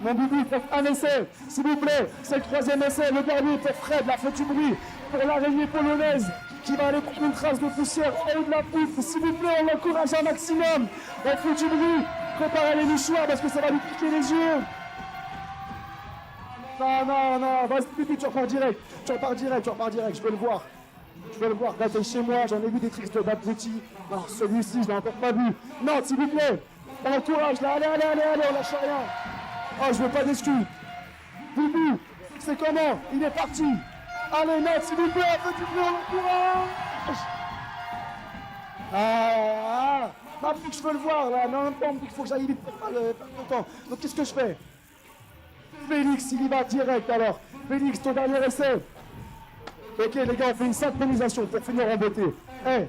Mon Bibi, faites un essai, s'il vous plaît. C'est le troisième essai, le dernier pour Fred, là, faites du bruit. Pour l'araignée polonaise qui va aller prendre une trace de poussière en haut de la poutre. S'il vous plaît, on l'encourage un maximum. On fait du bruit. Préparez les mouchoirs parce que ça va lui piquer les yeux. Non, vas-y, Bibi, tu repars direct, je veux le voir. Là, t'es chez moi, j'en ai vu des tricks de Babouti. Non, celui-ci, je l'ai encore pas vu. Non, s'il vous plaît, on l'encourage, là, allez, on lâche rien. Oh, je veux pas d'excuses. Bibi, c'est comment? Il est parti. Allez, non, s'il vous plaît, faites du bruit, on l'encourage. Non, plus que je veux le voir, là. Non, il faut que j'aille vite pour pas le temps. Donc, qu'est-ce que je fais? Félix, il y va direct, alors. Félix, ton dernier essai. Ok les gars, on fait une synchronisation pour finir en beauté. Hey,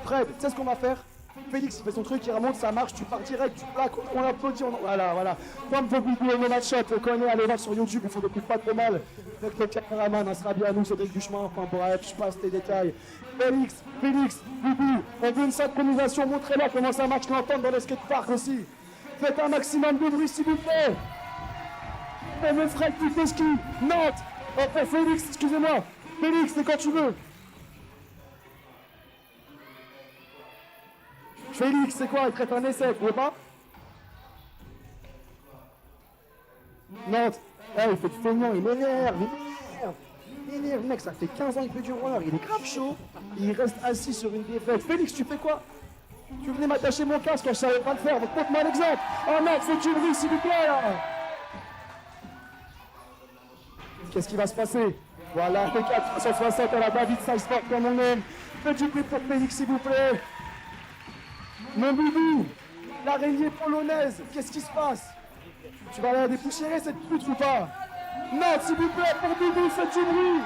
Fred, tu sais ce qu'on va faire? Félix il fait son truc, il remonte, ça marche, tu pars direct, tu plaques, on applaudit, voilà. Comme vos vidéos, nos match-up, on connaît, allez voir sur YouTube, il faut depuis pas trop mal. Avec le caméraman, on sera bien à nous, Cédric Duchemin, enfin bref, je passe les détails. Félix, Bibi, on veut une synchronisation, montrez-leur comment ça marche, l'entendre dans les skateparks aussi. Faites un maximum de bruit s'il vous plaît. Et mon frère qui fait ski, Nantes. Enfin, Félix, excusez-moi. Félix, c'est quand tu veux. Félix, c'est quoi? Il traite un essai, tu veux pas? Nantes. Il fait du feignant, il m'énerve, mec, ça fait 15 ans qu'il fait du roller, il est grave chaud. Il reste assis sur une défaite. Félix, tu fais quoi? Tu venais m'attacher mon casque, je savais pas le faire, donc montre-moi l'exemple. Oh non, fais du bruit, s'il vous plaît, là. Qu'est-ce qui va se passer? Voilà, P4 160 à la David Salsport comme on aime. Faites du bruit pour Félix, s'il vous plaît. Mon boubou, l'araignée polonaise, qu'est-ce qui se passe? Tu vas la dépoussiérer cette pute ou pas? Non, s'il vous plaît, pour boubou, faites du bruit.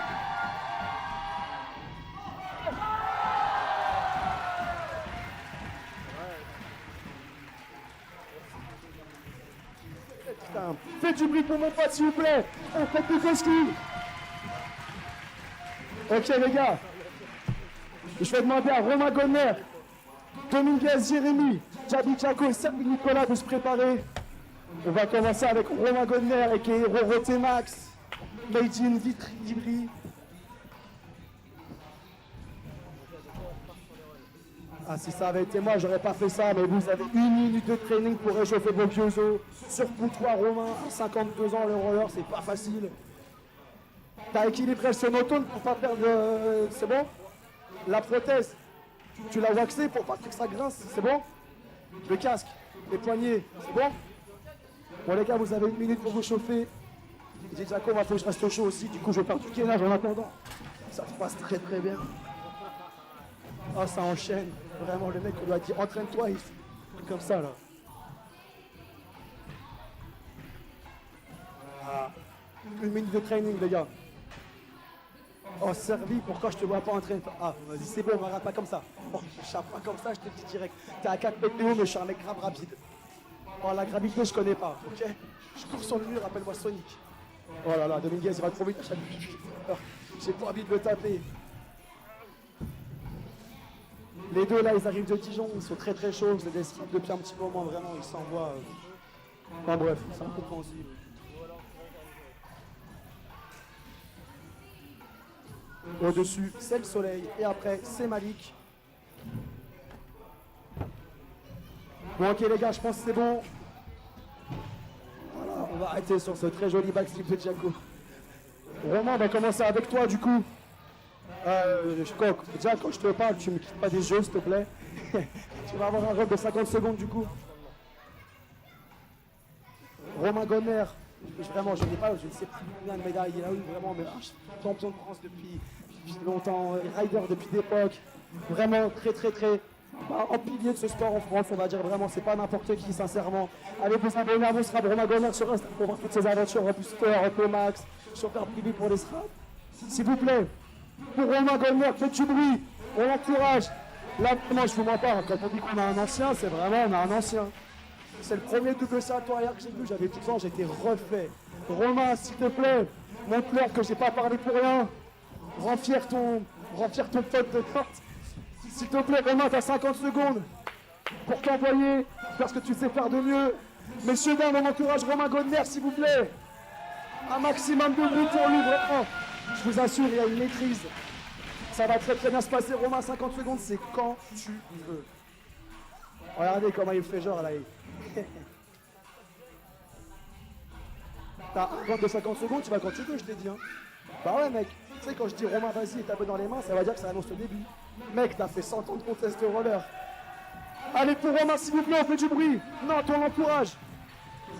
Faites du bruit pour mon pote, s'il vous plaît. On fait plus que ski. Ok, les gars. Je vais demander à Romain Gonner, Dominguez, Jérémy, Jabi Jaco et Serbi Nicolas de se préparer. On va commencer avec Romain Gonner et qui est Roroté Max, Lady in Vitry. Ah, si ça avait été moi, j'aurais pas fait ça, mais vous avez 1 minute de training pour réchauffer vos vieux os. Surtout toi, Romain, à 52 ans, le roller, c'est pas facile. T'as équilibré le sonotone pour pas perdre... C'est bon? La prothèse, tu l'as waxé pour pas que ça grince, c'est bon? Le casque, les poignets, c'est bon? Bon les gars, vous avez 1 minute pour vous chauffer. J'ai dit Jaco, il faut que je reste chaud aussi, du coup je vais faire du gainage en attendant. Ça se passe très très bien. Ah, ça enchaîne. Vraiment, le mec, on lui a dit entraîne-toi, il fait comme ça là. Ah. 1 minute de training, les gars. Oh, Servi, pourquoi je te vois pas entraîner? Ah, vas-y, c'est bon, on m'arrête pas comme ça. Oh, je chape pas comme ça, je te le dis direct. T'es à 4 PPO, mais je suis un mec grave rapide. Oh, la gravité, je connais pas, ok? Je cours sur le mur, appelle-moi Sonic. Oh là là, Dominguez, il va trop vite à chaque fois. J'ai pas envie de le taper. Les deux là, ils arrivent de Dijon, ils sont très très chauds, je les laisse depuis un petit moment, vraiment, ils s'envoient. Enfin bref, c'est incompréhensible. Au-dessus, c'est le soleil, et après, c'est Malik. Bon ok les gars, je pense que c'est bon. Voilà, on va arrêter sur ce très joli backflip de Jaco. Romain, on va commencer avec toi du coup. Déjà quand je te parle, tu me quittes pas des jeux s'il te plaît. Tu vas avoir un rep de 50 secondes du coup. Romain Gonner, vraiment je ne sais pas combien de médailles il a eu vraiment, mais champion de France depuis longtemps, rider depuis d'époque, vraiment très en pilier de ce sport en France, on va dire vraiment, c'est pas n'importe qui sincèrement. Allez vous abonner à vous, sera Romain Gonner sur Insta pour voir toutes ces aventures en booster, en max, chauffeur privé pour les straps. s'il vous plaît. Pour Romain Goldner, faites du bruit. On l'encourage. Là, moi, je vous mens pas. Quand on dit qu'on a un ancien, c'est vraiment, on a un ancien. C'est le premier double salto arrière que j'ai vu. J'avais 12 ans, j'étais refait. Romain, s'il te plaît, montre-leur que j'ai pas parlé pour rien. Rends fier ton pote de porte. S'il te plaît, Romain, t'as 50 secondes pour t'envoyer, parce que tu sais faire de mieux. Messieurs, dames, on encourage Romain Goldner, s'il vous plaît. Un maximum de bruit pour lui, vraiment. Je vous assure, il y a une maîtrise. Ça va très très bien se passer. Romain, 50 secondes, c'est quand tu veux. Regardez comment il fait genre là. T'as un compte de 50 secondes, tu vas quand tu veux, je t'ai dit. Hein. Bah ouais, mec. Tu sais, quand je dis Romain, vas-y, et tape dans les mains, ça va dire que ça annonce le début. Mec, t'as fait 100 ans de contest de roller. Allez, pour Romain, s'il vous plaît, on fait du bruit. Non, on l'encourage.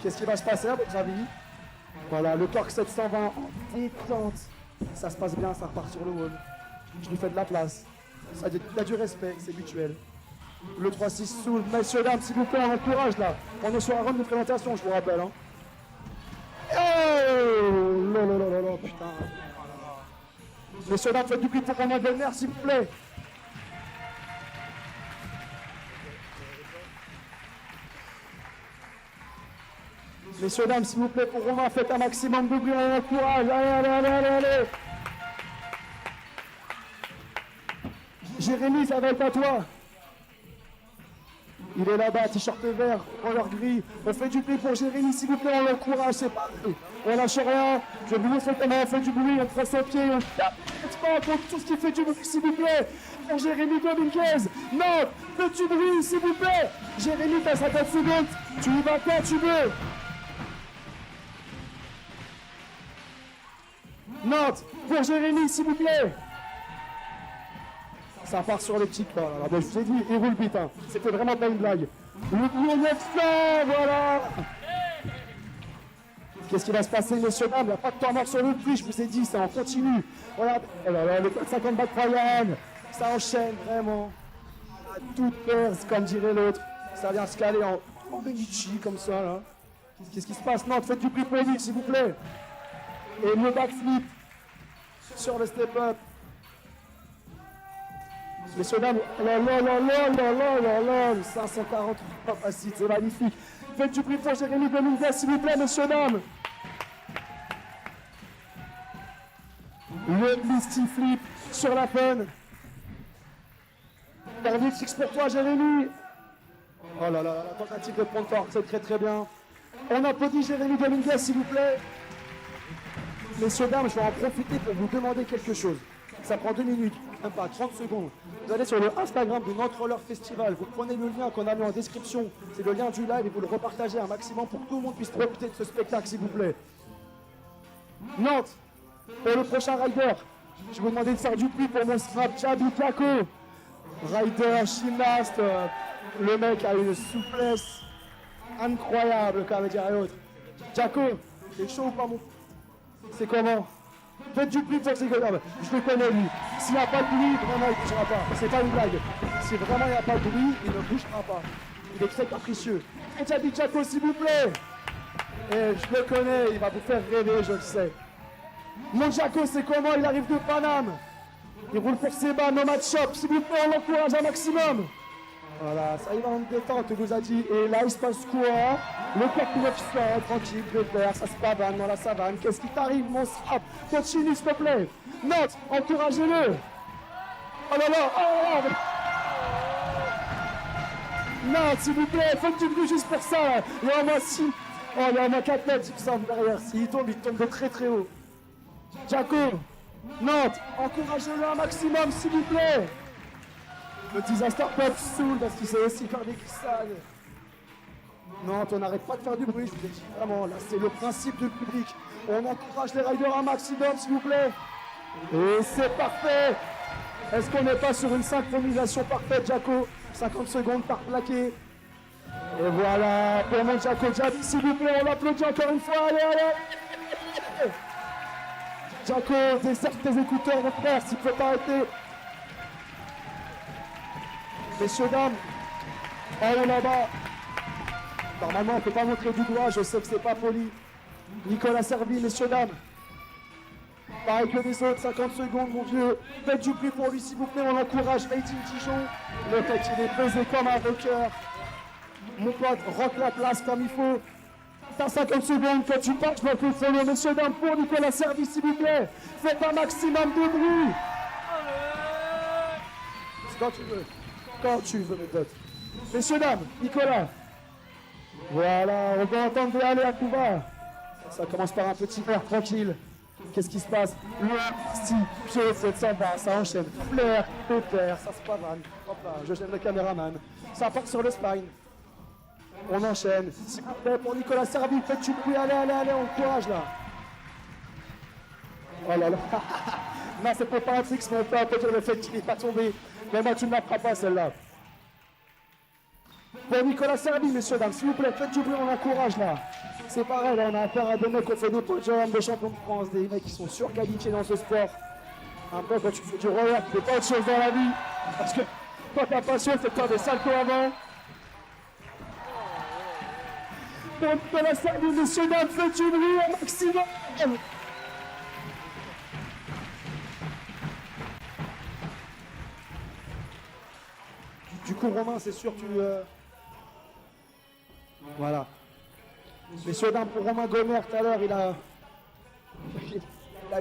Qu'est-ce qui va se passer à votre avis? Voilà, le Torque 720 en détente. Ça se passe bien, ça repart sur le wall. Je lui fais de la place. Ça, il y a du respect, c'est mutuel. Le 3-6 soul. Messieurs, dames, s'il vous plaît, on encourage là. On est sur un round de présentation, je vous rappelle. Hein. Oh là, putain. Messieurs, dames, faites du bruit pour Romain Goldner, s'il vous plaît. Messieurs, dames, s'il vous plaît, pour Romain, faites un maximum de bruit, on encourage. Allez. Jérémy, ça va être à toi. Il est là-bas, t-shirt vert, roller gris. On fait du bruit pour Jérémy, s'il vous plaît, on l'encourage, c'est parti. On lâche rien. Je vais vous montrer comment on fait du bruit, on presse au pied, on tape. Pas pour tout ce qui fait du bruit, s'il vous plaît. Pour Jérémy Dominguez. Non, faites du bruit, s'il vous plaît. Jérémy, t'as 50 secondes. Tu y vas quand tu veux. Nantes, pour Jérémy, s'il vous plaît. Ça part sur les petits pas. Là. Ben, je vous ai dit, il roule vite. Hein. C'était vraiment pas une blague. Le 900, voilà. Qu'est-ce qui va se passer, messieurs, dames? Il n'y a pas de temps mort sur le prix, je vous ai dit, ça en continue. Voilà, le 50 back Ryan, ça enchaîne vraiment. À toute perse, comme dirait l'autre. Ça vient se caler en Benici, comme ça. Là. Qu'est-ce qui se passe? Nantes, faites du prix pour lui, s'il vous plaît. Et le backflip sur le step-up. Messieurs, dames, 540, pas facile, c'est magnifique. Faites du bruit pour Jérémy Dominguez, s'il vous plaît, messieurs, dames. Le Misty Flip sur la fun. Dernier fixe pour toi, Jérémy. Oh là là, la tentative de prendre fort, c'est très très bien. On applaudit Jérémy Dominguez, s'il vous plaît. Messieurs, dames, je vais en profiter pour vous demander quelque chose. Ça prend 2 minutes, même pas 30 secondes. Vous allez sur le Instagram du Nantes Roller Festival. Vous prenez le lien qu'on a mis en description. C'est le lien du live et vous le repartagez un maximum pour que tout le monde puisse profiter de ce spectacle, s'il vous plaît. Nantes, pour le prochain rider, je vais vous demander de faire du bruit pour mon Snapchat du Jaco. Rider, gymnaste, le mec a une souplesse incroyable, quand même, dire et autres. Jaco, t'es chaud ou pas, mon? C'est comment? Faites du bruit pour ces gars-là. Je le connais, lui. S'il n'y a pas de bruit, vraiment, il ne bougera pas. C'est pas une blague. Si vraiment il n'y a pas de bruit, il ne bougera pas. Il est très capricieux. Et Jabi Jaco, s'il vous plaît. Et je le connais, il va vous faire rêver, je le sais. Mon Jaco, c'est comment? Il arrive de Paname. Il roule pour ses bas, Nomad Shop. S'il vous plaît, on l'encourage un maximum. Voilà, ça y va en détente, on vous a dit. Et là, il se passe quoi? Le corps qui sort, tranquille, pépère, ça se pavane dans la savane. Qu'est-ce qui t'arrive, mon strap? Continue, s'il te plaît. Nantes, encouragez-le. Oh là là, oh. Nantes, s'il vous plaît, faites du bruit juste pour ça. Il y a au moins 6. Oh, il y a au moins 4 mètres, il me semble, derrière. S'il tombe, il tombe de très très haut. Jaco, Nantes, encouragez-le un maximum, s'il vous plaît. Le disaster pop saoul parce qu'il sait aussi faire des glissades. Non, on n'arrête pas de faire du bruit, je vous ai dit vraiment, là c'est le principe du public. On encourage les riders un maximum, s'il vous plaît. Et c'est parfait. Est-ce qu'on n'est pas sur une synchronisation parfaite, Jaco? 50 secondes par plaqué. Et voilà, pour mon Jaco Jabi, s'il vous plaît, on l'applaudit encore une fois. Allez. Jaco, desserre tes écouteurs, mon frère, s'il ne peut pas arrêter. Messieurs, dames, allez là-bas. Normalement, on ne peut pas montrer du doigt, je sais que c'est pas poli. Nicolas Servi, messieurs, dames. Pareil que les autres, 50 secondes, mon vieux. Faites du bruit pour lui, s'il vous plaît, on l'encourage. Made in Dijon. Le mec, il est pesé comme un rocker. Mon pote, rock la place comme il faut. T'as 50 secondes, quand tu pars, je vais te follow. Messieurs, dames, pour Nicolas Service, s'il vous plaît. Faites un maximum de bruit. C'est quand tu veux. Quand tu veux, mes potes. Messieurs, dames, Nicolas. Voilà, on va entendre aller à Cuba. Ça commence par un petit air tranquille. Qu'est-ce qui se passe? Le si, pied, 700 bas, ça enchaîne. Flair, pépère, ça se pavane. Hop là, je gêne le caméraman. Ça part sur le spine. On enchaîne. S'il vous plaît, pour Nicolas Servi, faites du bruit. Allez, allez, allez, on courage là. Oh là là. Non, c'est pas un trick, mais on peut apporter le fait qu'il n'est pas tombé. Mais moi, tu ne la feras pas celle-là. Pour Nicolas Servi, messieurs, dames, s'il vous plaît, faites du bruit, on encourage là. C'est pareil, là, on a affaire à des mecs qui ont fait des podiums, des champions de France, des mecs qui sont surqualifiés dans ce sport. Un peu quand tu fais du roller, tu fais pas autre chose dans la vie. Parce que quand ta passion, c'est de faire des saltos avant. Pour Nicolas Servi, messieurs, dames, faites du bruit au maximum. Du coup, Romain, c'est sûr, tu... Voilà. Messieurs, dames, pour Romain Gomer, tout à l'heure, il a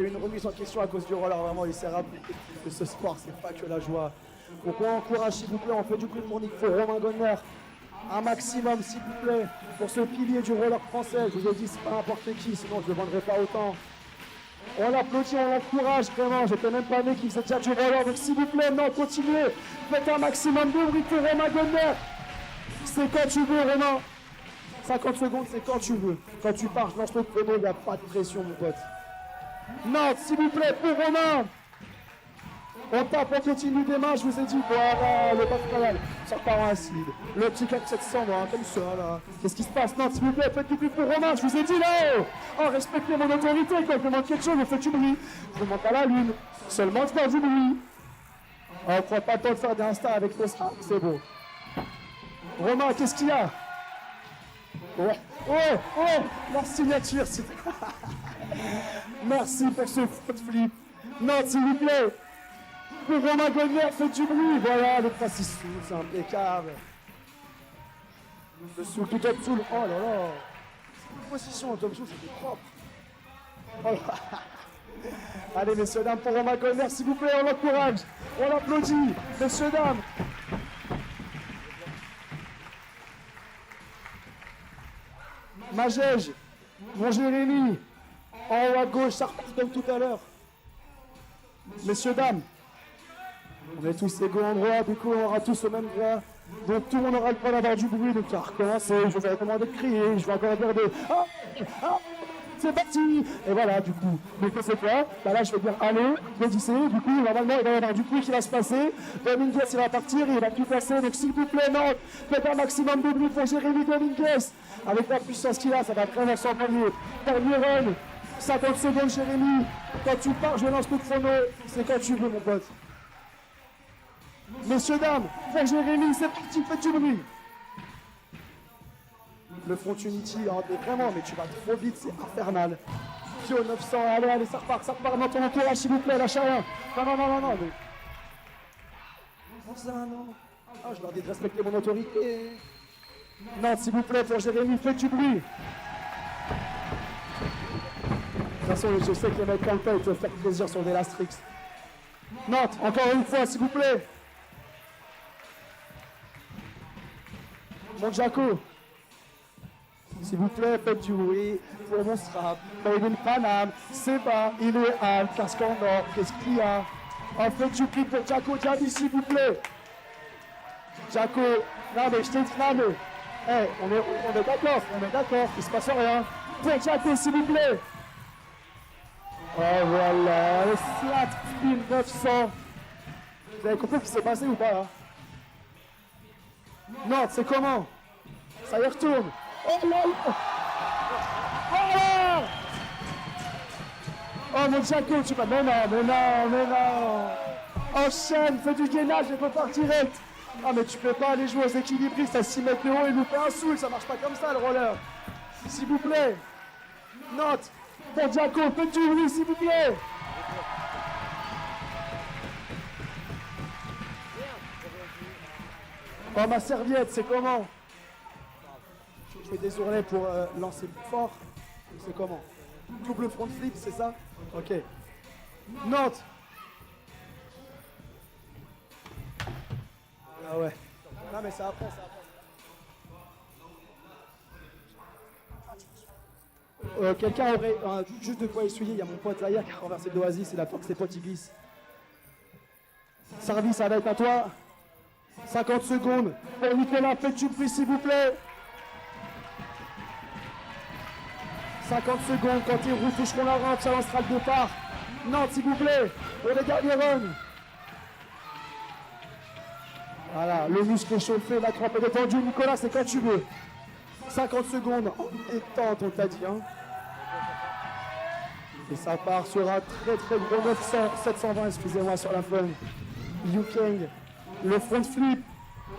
eu une remise en question à cause du roller. Vraiment, il s'est rappelé que ce sport, c'est pas que la joie. Donc, on encourage, s'il vous plaît, on fait du coup pour Romain Gomer. Un maximum, s'il vous plaît, pour ce pilier du roller français. Je vous ai dit, c'est pas n'importe qui, sinon je ne le vendrai pas autant. On l'applaudit, on l'encourage, vraiment. J'étais même pas né qu'il faisait déjà du roller. Donc, s'il vous plaît, non, continuez. Faites un maximum de bruit pour Romain Gomer. C'est quand tu veux, Romain. 50 secondes, c'est quand tu veux. Quand tu pars, je lance le chrono, il n'y a pas de pression, mon pote. Nantes, s'il vous plaît, pour Romain. On tape, on continue des mains, je vous ai dit, voilà, le patronal, ça repart en acide. Le petit 4700, voilà, comme ça, là. Qu'est-ce qui se passe? Nantes, s'il vous plaît, faites du bruit pour Romain, je vous ai dit, là. Oh, respectez mon autorité, quand je demande quelque chose, vous faites du bruit. Je vous monte à la lune, seulement de faire du bruit. Oh, on ne prend pas le temps de faire des Insta avec le strap, c'est beau. Romain, qu'est-ce qu'il y a? Ouais, ouais, ouais, leur signature, c'est... Merci pour ce foot flip. Nantes, s'il vous plaît. Pour Romain Gomer, faites du bruit. Voilà, le principe, c'est impeccable. Le soul, tout top soul. Oh là là. C'est une position en top soul, c'était propre. Oh là. Allez, messieurs, dames, pour Romain Gomer, s'il vous plaît, on l'encourage. On l'applaudit. Messieurs, dames. Magège, mon Jérémy, en haut à gauche, ça repart comme tout à l'heure. Messieurs, dames, on est tous égaux en droit, du coup on aura tous le même droit. Donc tout le monde aura le droit d'avoir du bruit, donc ça va recommencer, je vais demander de crier, je vais encore dire de... Ah, ah, c'est parti. Et voilà, du coup, donc c'est quoi? Bah là je vais dire allez, médicez, du coup normalement il va y avoir du bruit qui va se passer. Dominguez il va partir, il va tout passer, donc s'il vous plaît, non, faites un maximum de bruit pour Jérémy Dominguez. Avec la puissance qu'il a, ça va vraiment s'envoler. Dernier run, 50 secondes Jérémy. Quand tu pars, je lance le chrono, c'est quand tu veux mon pote. Messieurs, dames, pour Jérémy, c'est parti, faites du bruit. Le Front Unity, hein, vraiment, mais tu vas trop vite, c'est infernal. Pio 900, allez, allez, ça repart dans ton entourage, s'il vous plaît, lâchez rien. Non, non, non, non, non, mais... Non, ça, non. Ah, je leur dis de respecter mon autorité. Non, s'il vous plaît, pour Jérémy, faites du bruit. De toute façon, je sais que les mecs comme ça, ils peuvent faire plaisir sur des Lastrix. Nantes, encore une fois, s'il vous plaît. Mon Jaco. S'il vous plaît, faites du bruit pour mon strap. Made in Paname, c'est bas, il est hal, casque en or, qu'est-ce qu'il y a? En fait, du prix pour Jaco Diaby, s'il vous plaît. Jaco, non mais je t'ai dit, non mais... Hey, on est d'accord, il se passe rien. Pour Jaco, s'il vous plaît. Oh voilà, le flat spin 900. Vous avez compris ce qui s'est passé ou pas là? Non, c'est comment? Ça y retourne. Oh là là. Oh là. Oh mon Jaco, tu vas... Mais non. Enchaîne, fais du gainage et repars direct. Ah mais tu peux pas aller jouer aux équilibristes à 6 mètres de haut et nous faire un soul, ça marche pas comme ça le roller. S'il vous plaît. Nantes, pour Jaco, faites du bruit s'il vous plaît. Oh, ma serviette, c'est comment? Je fais des ourlets pour lancer fort. C'est comment? Double front flip, c'est ça? Ok. Nantes. Ah ouais. Non mais ça apprend, ça apprend. Quelqu'un aurait juste de quoi essuyer. Il y a mon pote Zaya qui a renversé de l'oasis. C'est la fois que ses potes ils glissent. Service, ça va être à toi. 50 secondes. Pour Nicolas, faites du bruit s'il vous plaît. 50 secondes. Quand les roues toucheront la rampe, ça lancera le départ. Nantes, s'il vous plaît. Pour les derniers runs. Voilà, le muscle est chauffé, la crampe est détendue. Nicolas, c'est quand tu veux. 50 secondes en détente, on t'a dit. Hein. Et ça part sur un très très gros 720, excusez-moi, sur la fun. Liu Kang, le front flip.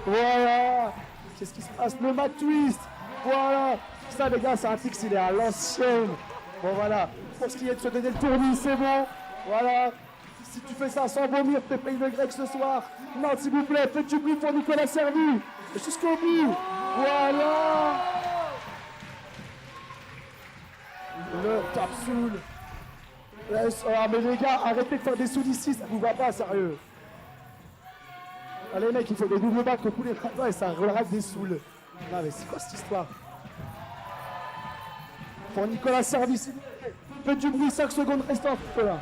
Voilà. Qu'est-ce qui se passe? Le mat twist. Voilà. Ça, les gars, c'est un fixe, il est à l'ancienne. Bon, voilà. Pour ce qui est de se donner le tournis, c'est bon. Voilà. Si tu fais ça sans vomir, tu payes le grec ce soir. Non, s'il vous plaît, faites du bruit pour Nicolas Servi. Jusqu'au bout. Voilà. Le capsule. Ah, mais les gars, arrêtez de faire des sous ici, ça vous va pas, sérieux. Allez, mec, il faut des doubles bacs au coup les ratons et ça relâche des soules. Non, mais c'est quoi cette histoire? Pour Nicolas Servi, s'il vous plaît. Faites du bruit, 5 secondes restantes, Nicolas.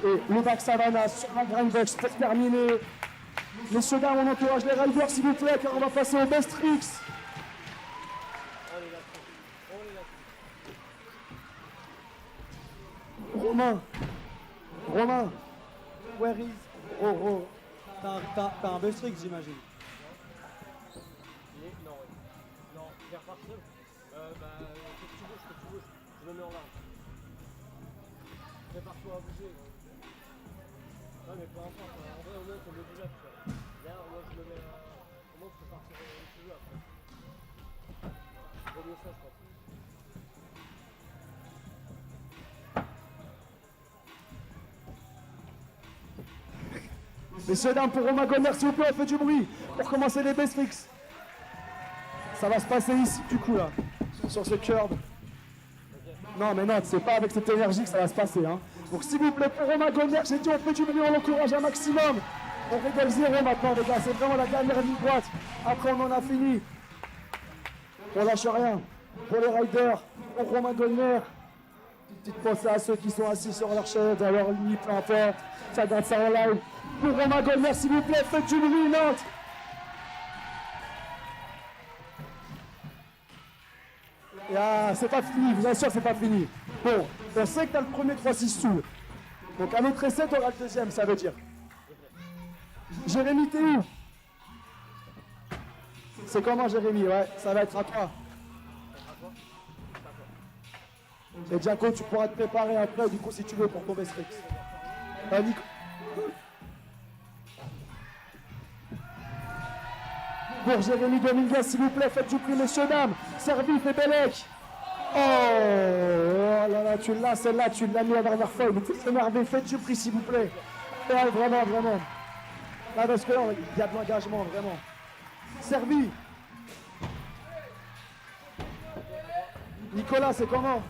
Et le back Savannah sur la grindbox pour terminer. Messieurs, dames, on encourage les riders s'il vous plaît, car on va passer au best tricks. Romain, where is Roro? T'as un best trick, j'imagine. Non, il est reparti. Faut que tu bouges. Je me mets en large. Prépare-toi à bouger. Ouais, mais peu importe, en vrai, au moins, on me bouge là, tu vois. Derrière, moi, je me mets au moins, je peux partir où tu veux après. Vaut mieux ça, je pense. Messieurs, dames, pour Romain Gomer, s'il vous plaît, faites du bruit pour commencer les best tricks. Ça va se passer ici, du coup, là, sur ce curb. Non, mais non, c'est pas avec cette énergie que ça va se passer. Hein. Donc, s'il vous plaît, pour Romain Gomer, j'ai dit, on fait du bruit, on l'encourage un maximum. On régale 0 maintenant, les gars, c'est vraiment la dernière ligne droite. Après, on en a fini. On lâche rien. Pour les riders, pour Romain Gomer, petite pensée à ceux qui sont assis sur leur chaise, à leur lit, peu importe. Ça garde ça en live. Pour Romain Gomer, s'il vous plaît, faites du bruit, Nantes. Ah, c'est pas fini, vous assure, c'est pas fini. Bon, on sait que t'as le premier 3-6 sous. Donc à notre essai, t'auras le deuxième, ça veut dire. Jérémy, t'es où? C'est comment, Jérémy? Ouais, ça va être à toi. Et Jaco, tu pourras te préparer après, du coup, si tu veux, pour tomber strict. Nico. Pour Jérémy Dominguez, s'il vous plaît, faites du prix, messieurs, dames. Servi, fait Bellec. Oh là là, tu l'as, celle-là, tu l'as mis la dernière fois. Mais t'es énervé, faites du prix, s'il vous plaît. Ouais, vraiment. Là, parce que là, il y a de l'engagement, vraiment. Servi. Nicolas, c'est comment?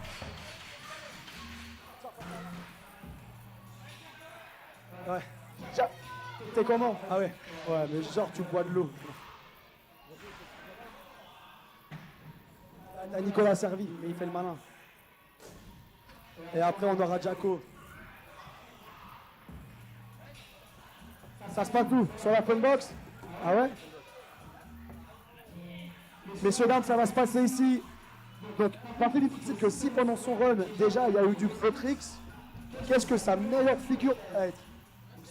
Ouais. T'es comment? Ah ouais. Ouais, mais genre, tu bois de l'eau. T'as Nicolas Servi, mais il fait le malin. Et après, on aura Jaco. Ça se passe où? Sur la box? Ah ouais? Messieurs, dames, ça va se passer ici. Donc, partez du principe que si pendant son run, déjà, il y a eu du gros tricks, qu'est-ce que sa meilleure figure va être?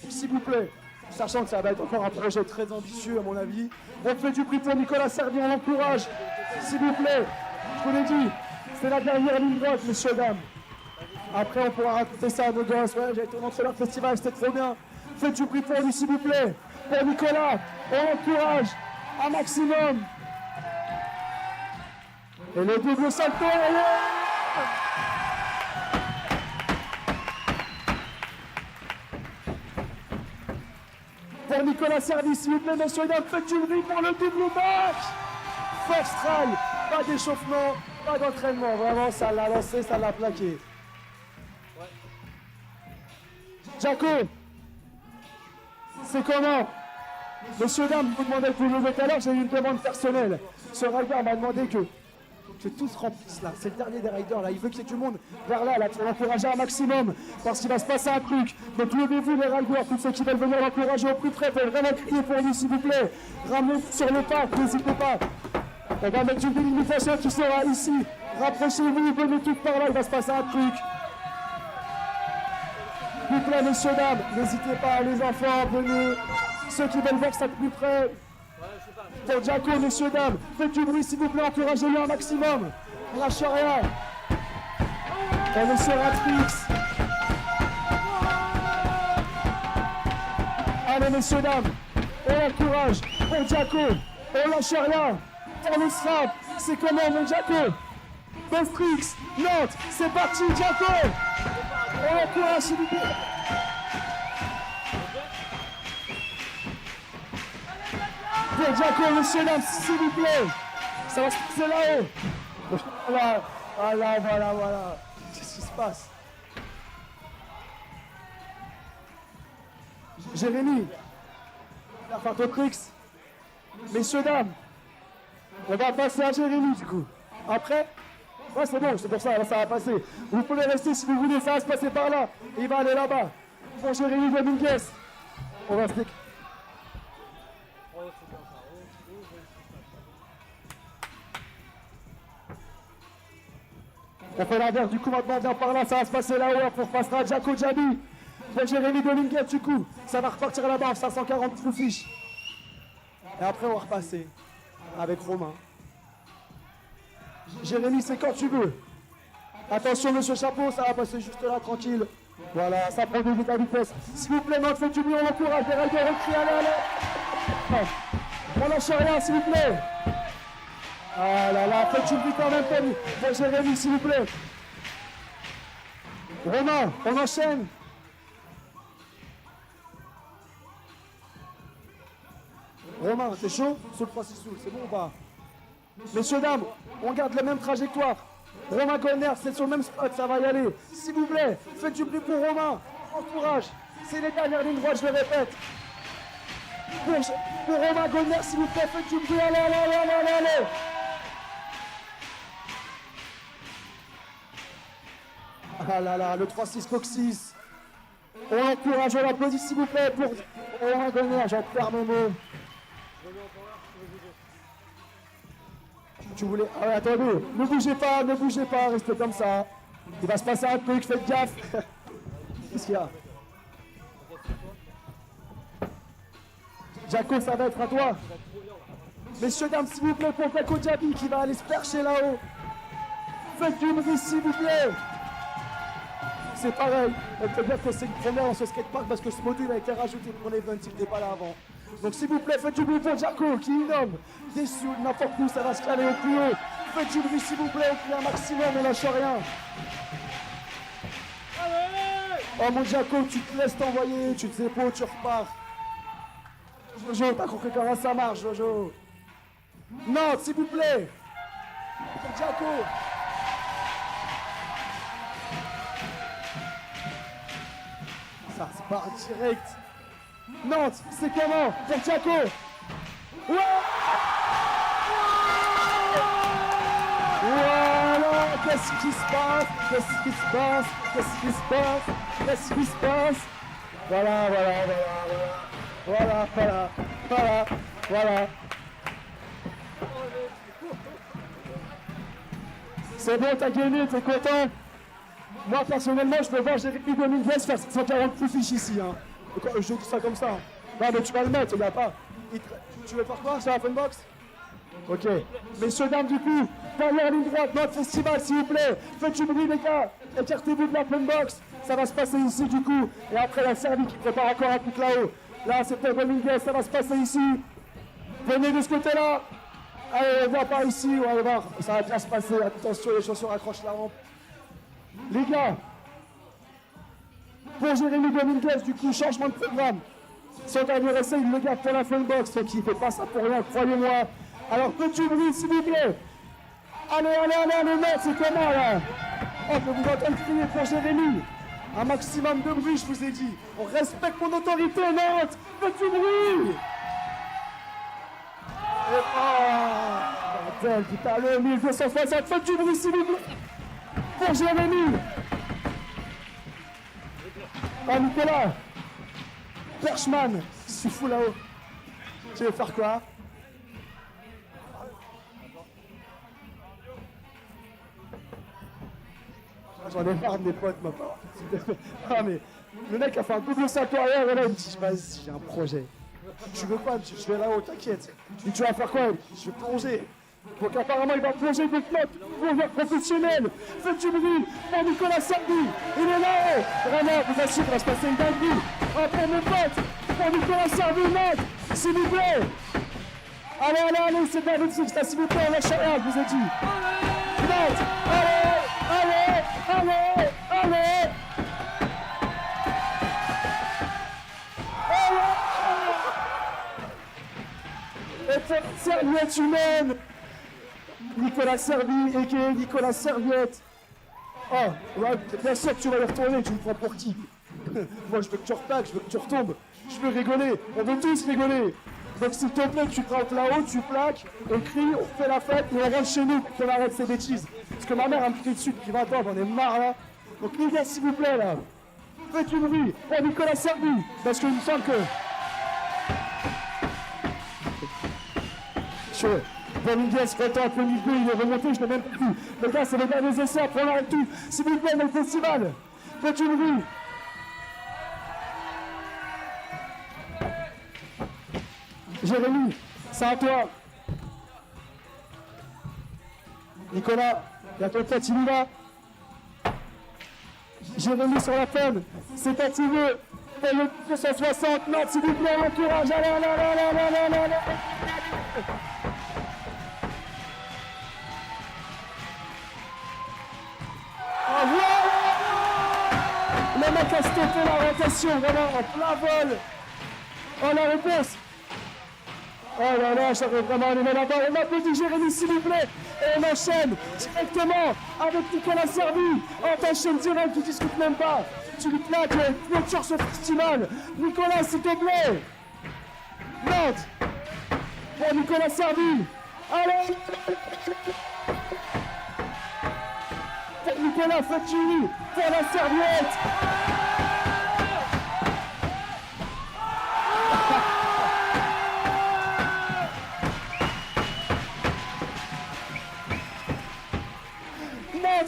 S'il vous plaît, sachant que ça va être encore un projet très ambitieux, à mon avis, on fait du prix pour Nicolas Servi, on l'encourage. S'il vous plaît. Je vous l'ai dit, c'est la dernière ligne droite, messieurs, dames. Après, on pourra raconter ça à nos gosses. Ouais, j'ai été au Montréal Festival, c'était trop bien. Faites du bruit pour lui, s'il vous plaît. Pour Nicolas, on l'encourage un maximum. Et le double salto, pour Nicolas Servi, s'il vous plaît, messieurs, dames, faites du bruit pour le double back. First try, pas d'échauffement, pas d'entraînement, vraiment, ça l'a lancé, ça l'a plaqué. Jaco, c'est comment? Messieurs, dames, vous demandez pour le tout à l'heure, j'ai eu une demande personnelle. Ce rider m'a demandé que tous remplissent là, c'est le dernier des riders là, il veut qu'il y ait du monde vers là, pour l'encourager un maximum, parce qu'il va se passer un truc. Donc levez-vous les riders, tous ceux qui veulent venir l'encourager au plus près, veulent vraiment crier pour lui s'il vous plaît. Ramenez sur le pas, n'hésitez pas. On va mettre une délimitation qui sera ici. Rapprochez-vous, venez tous par là, il va se passer un truc. S'il vous plaît, messieurs, dames, n'hésitez pas, les enfants, venez. Ceux qui veulent voir ça de plus près. Pour Jaco, messieurs, dames, faites du bruit s'il vous plaît, encouragez-le un maximum. Lâche rien. On est sur Atrix. Allez, messieurs, dames, on encourage. Pour Jaco, on lâche rien. Pour le SRAP, c'est comment, mon Jaco? Bostrix, Nantes, c'est parti, Jaco. On encourage s'il vous plaît. Pour Jaco, messieurs, dames, s'il vous plaît. Ça va se passer là-haut. Voilà. Qu'est-ce qui se passe? Jérémy, la Fantotrix. Messieurs, dames, on va passer à Jérémy du coup. Après, ouais, c'est bon, c'est pour ça, là, ça va passer. Vous pouvez rester si vous voulez, ça va se passer par là. Il va aller là-bas. Pour Jérémy Dominguez. On va se déc... On fait l'inverse, du coup maintenant vient par là, ça va se passer là-haut, on repassera à Jaco Djabi. Pour Jérémy Dominguez du coup, ça va repartir là-bas, 540 sous fiches. Et après on va repasser avec Romain. Jérémy, c'est quand tu veux. Attention monsieur Chapeau, ça va passer juste là, tranquille. Voilà, ça prend de la vitesse. S'il vous plaît, notre faites du bruit, on encourage, les riders recrient, allez. On lâche rien, s'il vous plaît. Ah là là, faites du bruit quand même pour Jérémy, s'il vous plaît. Romain, on enchaîne. Romain, t'es chaud? Sous le 3-6 sous, c'est bon ou pas? Messieurs, dames, on garde la même trajectoire. Romain Goldner, c'est sur le même spot, ça va y aller. S'il vous plaît, faites du bruit pour Romain. Encourage. C'est les dernières lignes droites, je le répète. Pour Romain Goldner, s'il vous plaît, faites du bruit. Allez. Ah là là, le 3-6 Coxis. On l'encourage, on l'applaudit, s'il vous plaît, pour Romain Goldner. J'en perds mes mots. Tu voulais... Ah ouais, attendez, ne bougez pas, restez comme ça. Il va se passer un truc, faites gaffe. Qu'est-ce qu'il y a? Jaco, ça va être à toi. Messieurs, dames, s'il vous plaît, pour Jaco Djabi qui va aller se percher là-haut. Faites du bruit, s'il vous plaît. C'est pareil, on peut dire que c'est une première dans ce skatepark parce que ce module a été rajouté pour l'event, il n'était pas là avant. Donc s'il vous plaît, faites du bruit pour Jaco, qui nomme des sous, n'importe où, ça va se caler au plus haut. Faites du bruit s'il vous plaît, au plus un maximum, on lâche rien. Oh mon Jaco, tu te laisses t'envoyer, tu te épaules, tu repars. Jojo, t'as compris comment ça marche, Jojo? Non, s'il vous plaît. Jaco. Ça se part direct. Nantes, c'est comment? Pour Jaco. Ouais. Voilà, qu'est-ce qui se passe? Voilà. C'est bon, t'as gagné, t'es content? Moi, personnellement, je peux voir Jérémy Dominguez faire 140 plus fiches ici. Hein. Je dis ça comme ça. Non, mais tu vas le mettre, il n'y a pas. Tu veux faire quoi sur la funbox? Ok. Messieurs, dames, du coup, dernière ligne droite, notre festival, s'il vous plaît. Faites du bruit, les gars. Écartez-vous de la funbox. Ça va se passer ici, du coup. Et après, la Serbie qui prépare encore un truc là-haut. Là, c'est pour Dominguez, ça va se passer ici. Venez de ce côté-là. Allez, on va par ici, on va voir. Ça va bien se passer. Attention, les chaussures accrochent la rampe. Les gars, pour Jérémy Dominguez, du coup, changement de programme. Son dernier essai, il le garde pour la fin de boxe, donc il fait pas ça pour rien, croyez-moi. Alors, petit bruit, s'il vous plaît. Allez, mec, c'est comment là? Oh, je vous entends crier pour Jérémy. Un maximum de bruit, je vous ai dit. On respecte mon autorité, Nantes. Petit bruit. Et bordel, putain, le 1260, faites du bruit, s'il vous plaît. Pour Jérémy. Ah, Nicolas. Perchman, je suis fou là-haut. Tu veux faire quoi? J'en ai marre de mes potes, ma part. Ah mais le mec a fait un double salto arrière et là il me dit vas-y j'ai un projet. Tu veux quoi? Je vais là-haut, t'inquiète. Et tu vas faire quoi? Je vais plonger. Donc apparemment il va plonger des flottes, plongeur professionnel. Faites du bruit pour Nicolas Servi. Il est là-haut. Vraiment, vous assure, il va se passer une dinguerie. Ah, pour mes potes, pour Nicolas Servi, Nantes, s'il vous plaît. Allez, c'est David Six, là, s'il vous plaît, on lâche rien, je vous ai dit. Nantes, allez. Et pour serviette humaine, Nicolas Servi, a.k.a. Nicolas Serviette. Oh, ouais, bien sûr que tu vas y retourner, tu me prends pour qui? Moi je veux que tu replaques, je veux que tu retombes, je veux rigoler, on veut tous rigoler. Donc s'il te plaît, tu craques là-haut, tu plaques, on crie, on fait la fête et on rentre chez nous pour qu'on arrête ces bêtises. Parce que ma mère elle me crie dessus depuis 20 ans, j'en ai marre là. Donc les gars, s'il vous plaît là, faites une bruit pour Nicolas Servi, parce qu'il me semble que... Dominguez, Frétan, Pénigo, il est remonté, je l'ai même pas vu. Les gars, c'est les derniers essais, après on arrête tout. S'il vous plaît, dans le festival, faites une bruit. Jérémy, c'est à toi. Nicolas, il y a ton pote, il y va. Jérémy sur la peine, c'est activé. Pour le 260, Nantes, s'il vous plaît, l'entourage. Allez. Le mec a stoppé la rotation, vraiment, en plein vol. Oh, la réponse. Oh là là, j'arrive vraiment à aller là-bas. On applaudit Jérémy, s'il vous plaît. Et on enchaîne directement avec Nicolas Servi. On t'enchaîne direct, tu discutes même pas. Tu lui plaques, clôture ce festival. Nicolas, s'il te plaît. Nantes. Pour Nicolas Servi. Allez. Pour Nicolas Fatti. Pour la serviette.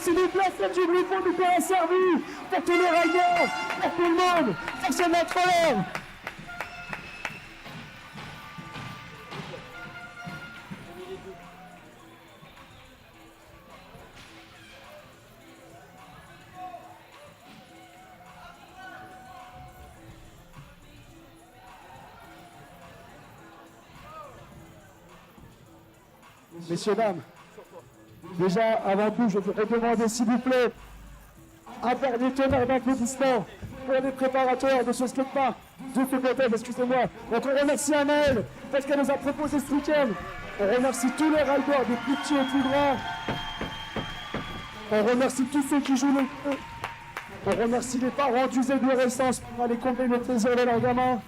S'il vous plaît, faites du bruit pour Nicolas Servi, pour tous les riders, pour tout le monde, pour ce notre. Messieurs, dames, déjà, avant tout, je voudrais demander, s'il vous plaît, un dernier tonnerre d'applaudissements pour les préparateurs de ce skatepark, de ce côté, excusez-moi. Donc on remercie Anaël, parce qu'elle nous a proposé ce week-end. On remercie tous les riders, des plus petits aux plus grands. On remercie tous ceux qui jouent le jeu. On remercie les parents d'user de leur essence pour aller combler le plaisir de leurs gamins,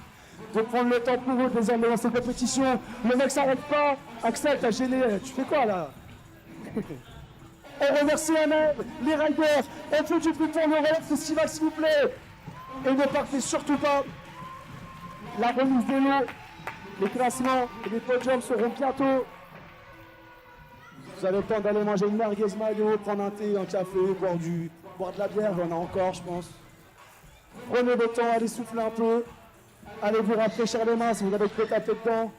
de prendre le temps pour eux de les emmener dans cette compétition. Le mec s'arrête pas. Axel, t'as gêné. Tu fais quoi là? On remercie Anaël, les riders. On fait du plus pour le Relais Festival, s'il vous plaît. Et ne partez surtout pas. La remise des lots, les classements et les podiums seront bientôt. Vous avez le temps d'aller manger une merguez mayo, prendre un thé, un café, boire de la bière, j'en ai encore, je pense. Prenez votre temps, allez souffler un peu. Allez vous rafraîchir les mains si vous avez trop tapé dedans.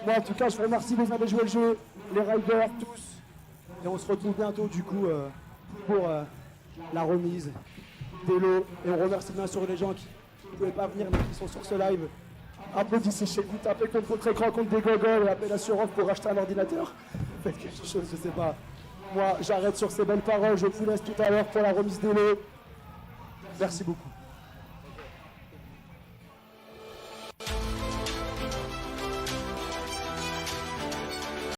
Moi, en tout cas, je vous remercie, vous avez joué le jeu, les riders, tous. Et on se retrouve bientôt, du coup, pour la remise des lots. Et on remercie bien sûr les gens qui ne pouvaient pas venir, mais qui sont sur ce live. Applaudissez chez vous, tapez contre votre écran, contre des gogoles, et appelez l'assurance pour acheter un ordinateur. Faites quelque chose, je sais pas. Moi, j'arrête sur ces belles paroles, je vous laisse tout à l'heure pour la remise des lots. Merci beaucoup.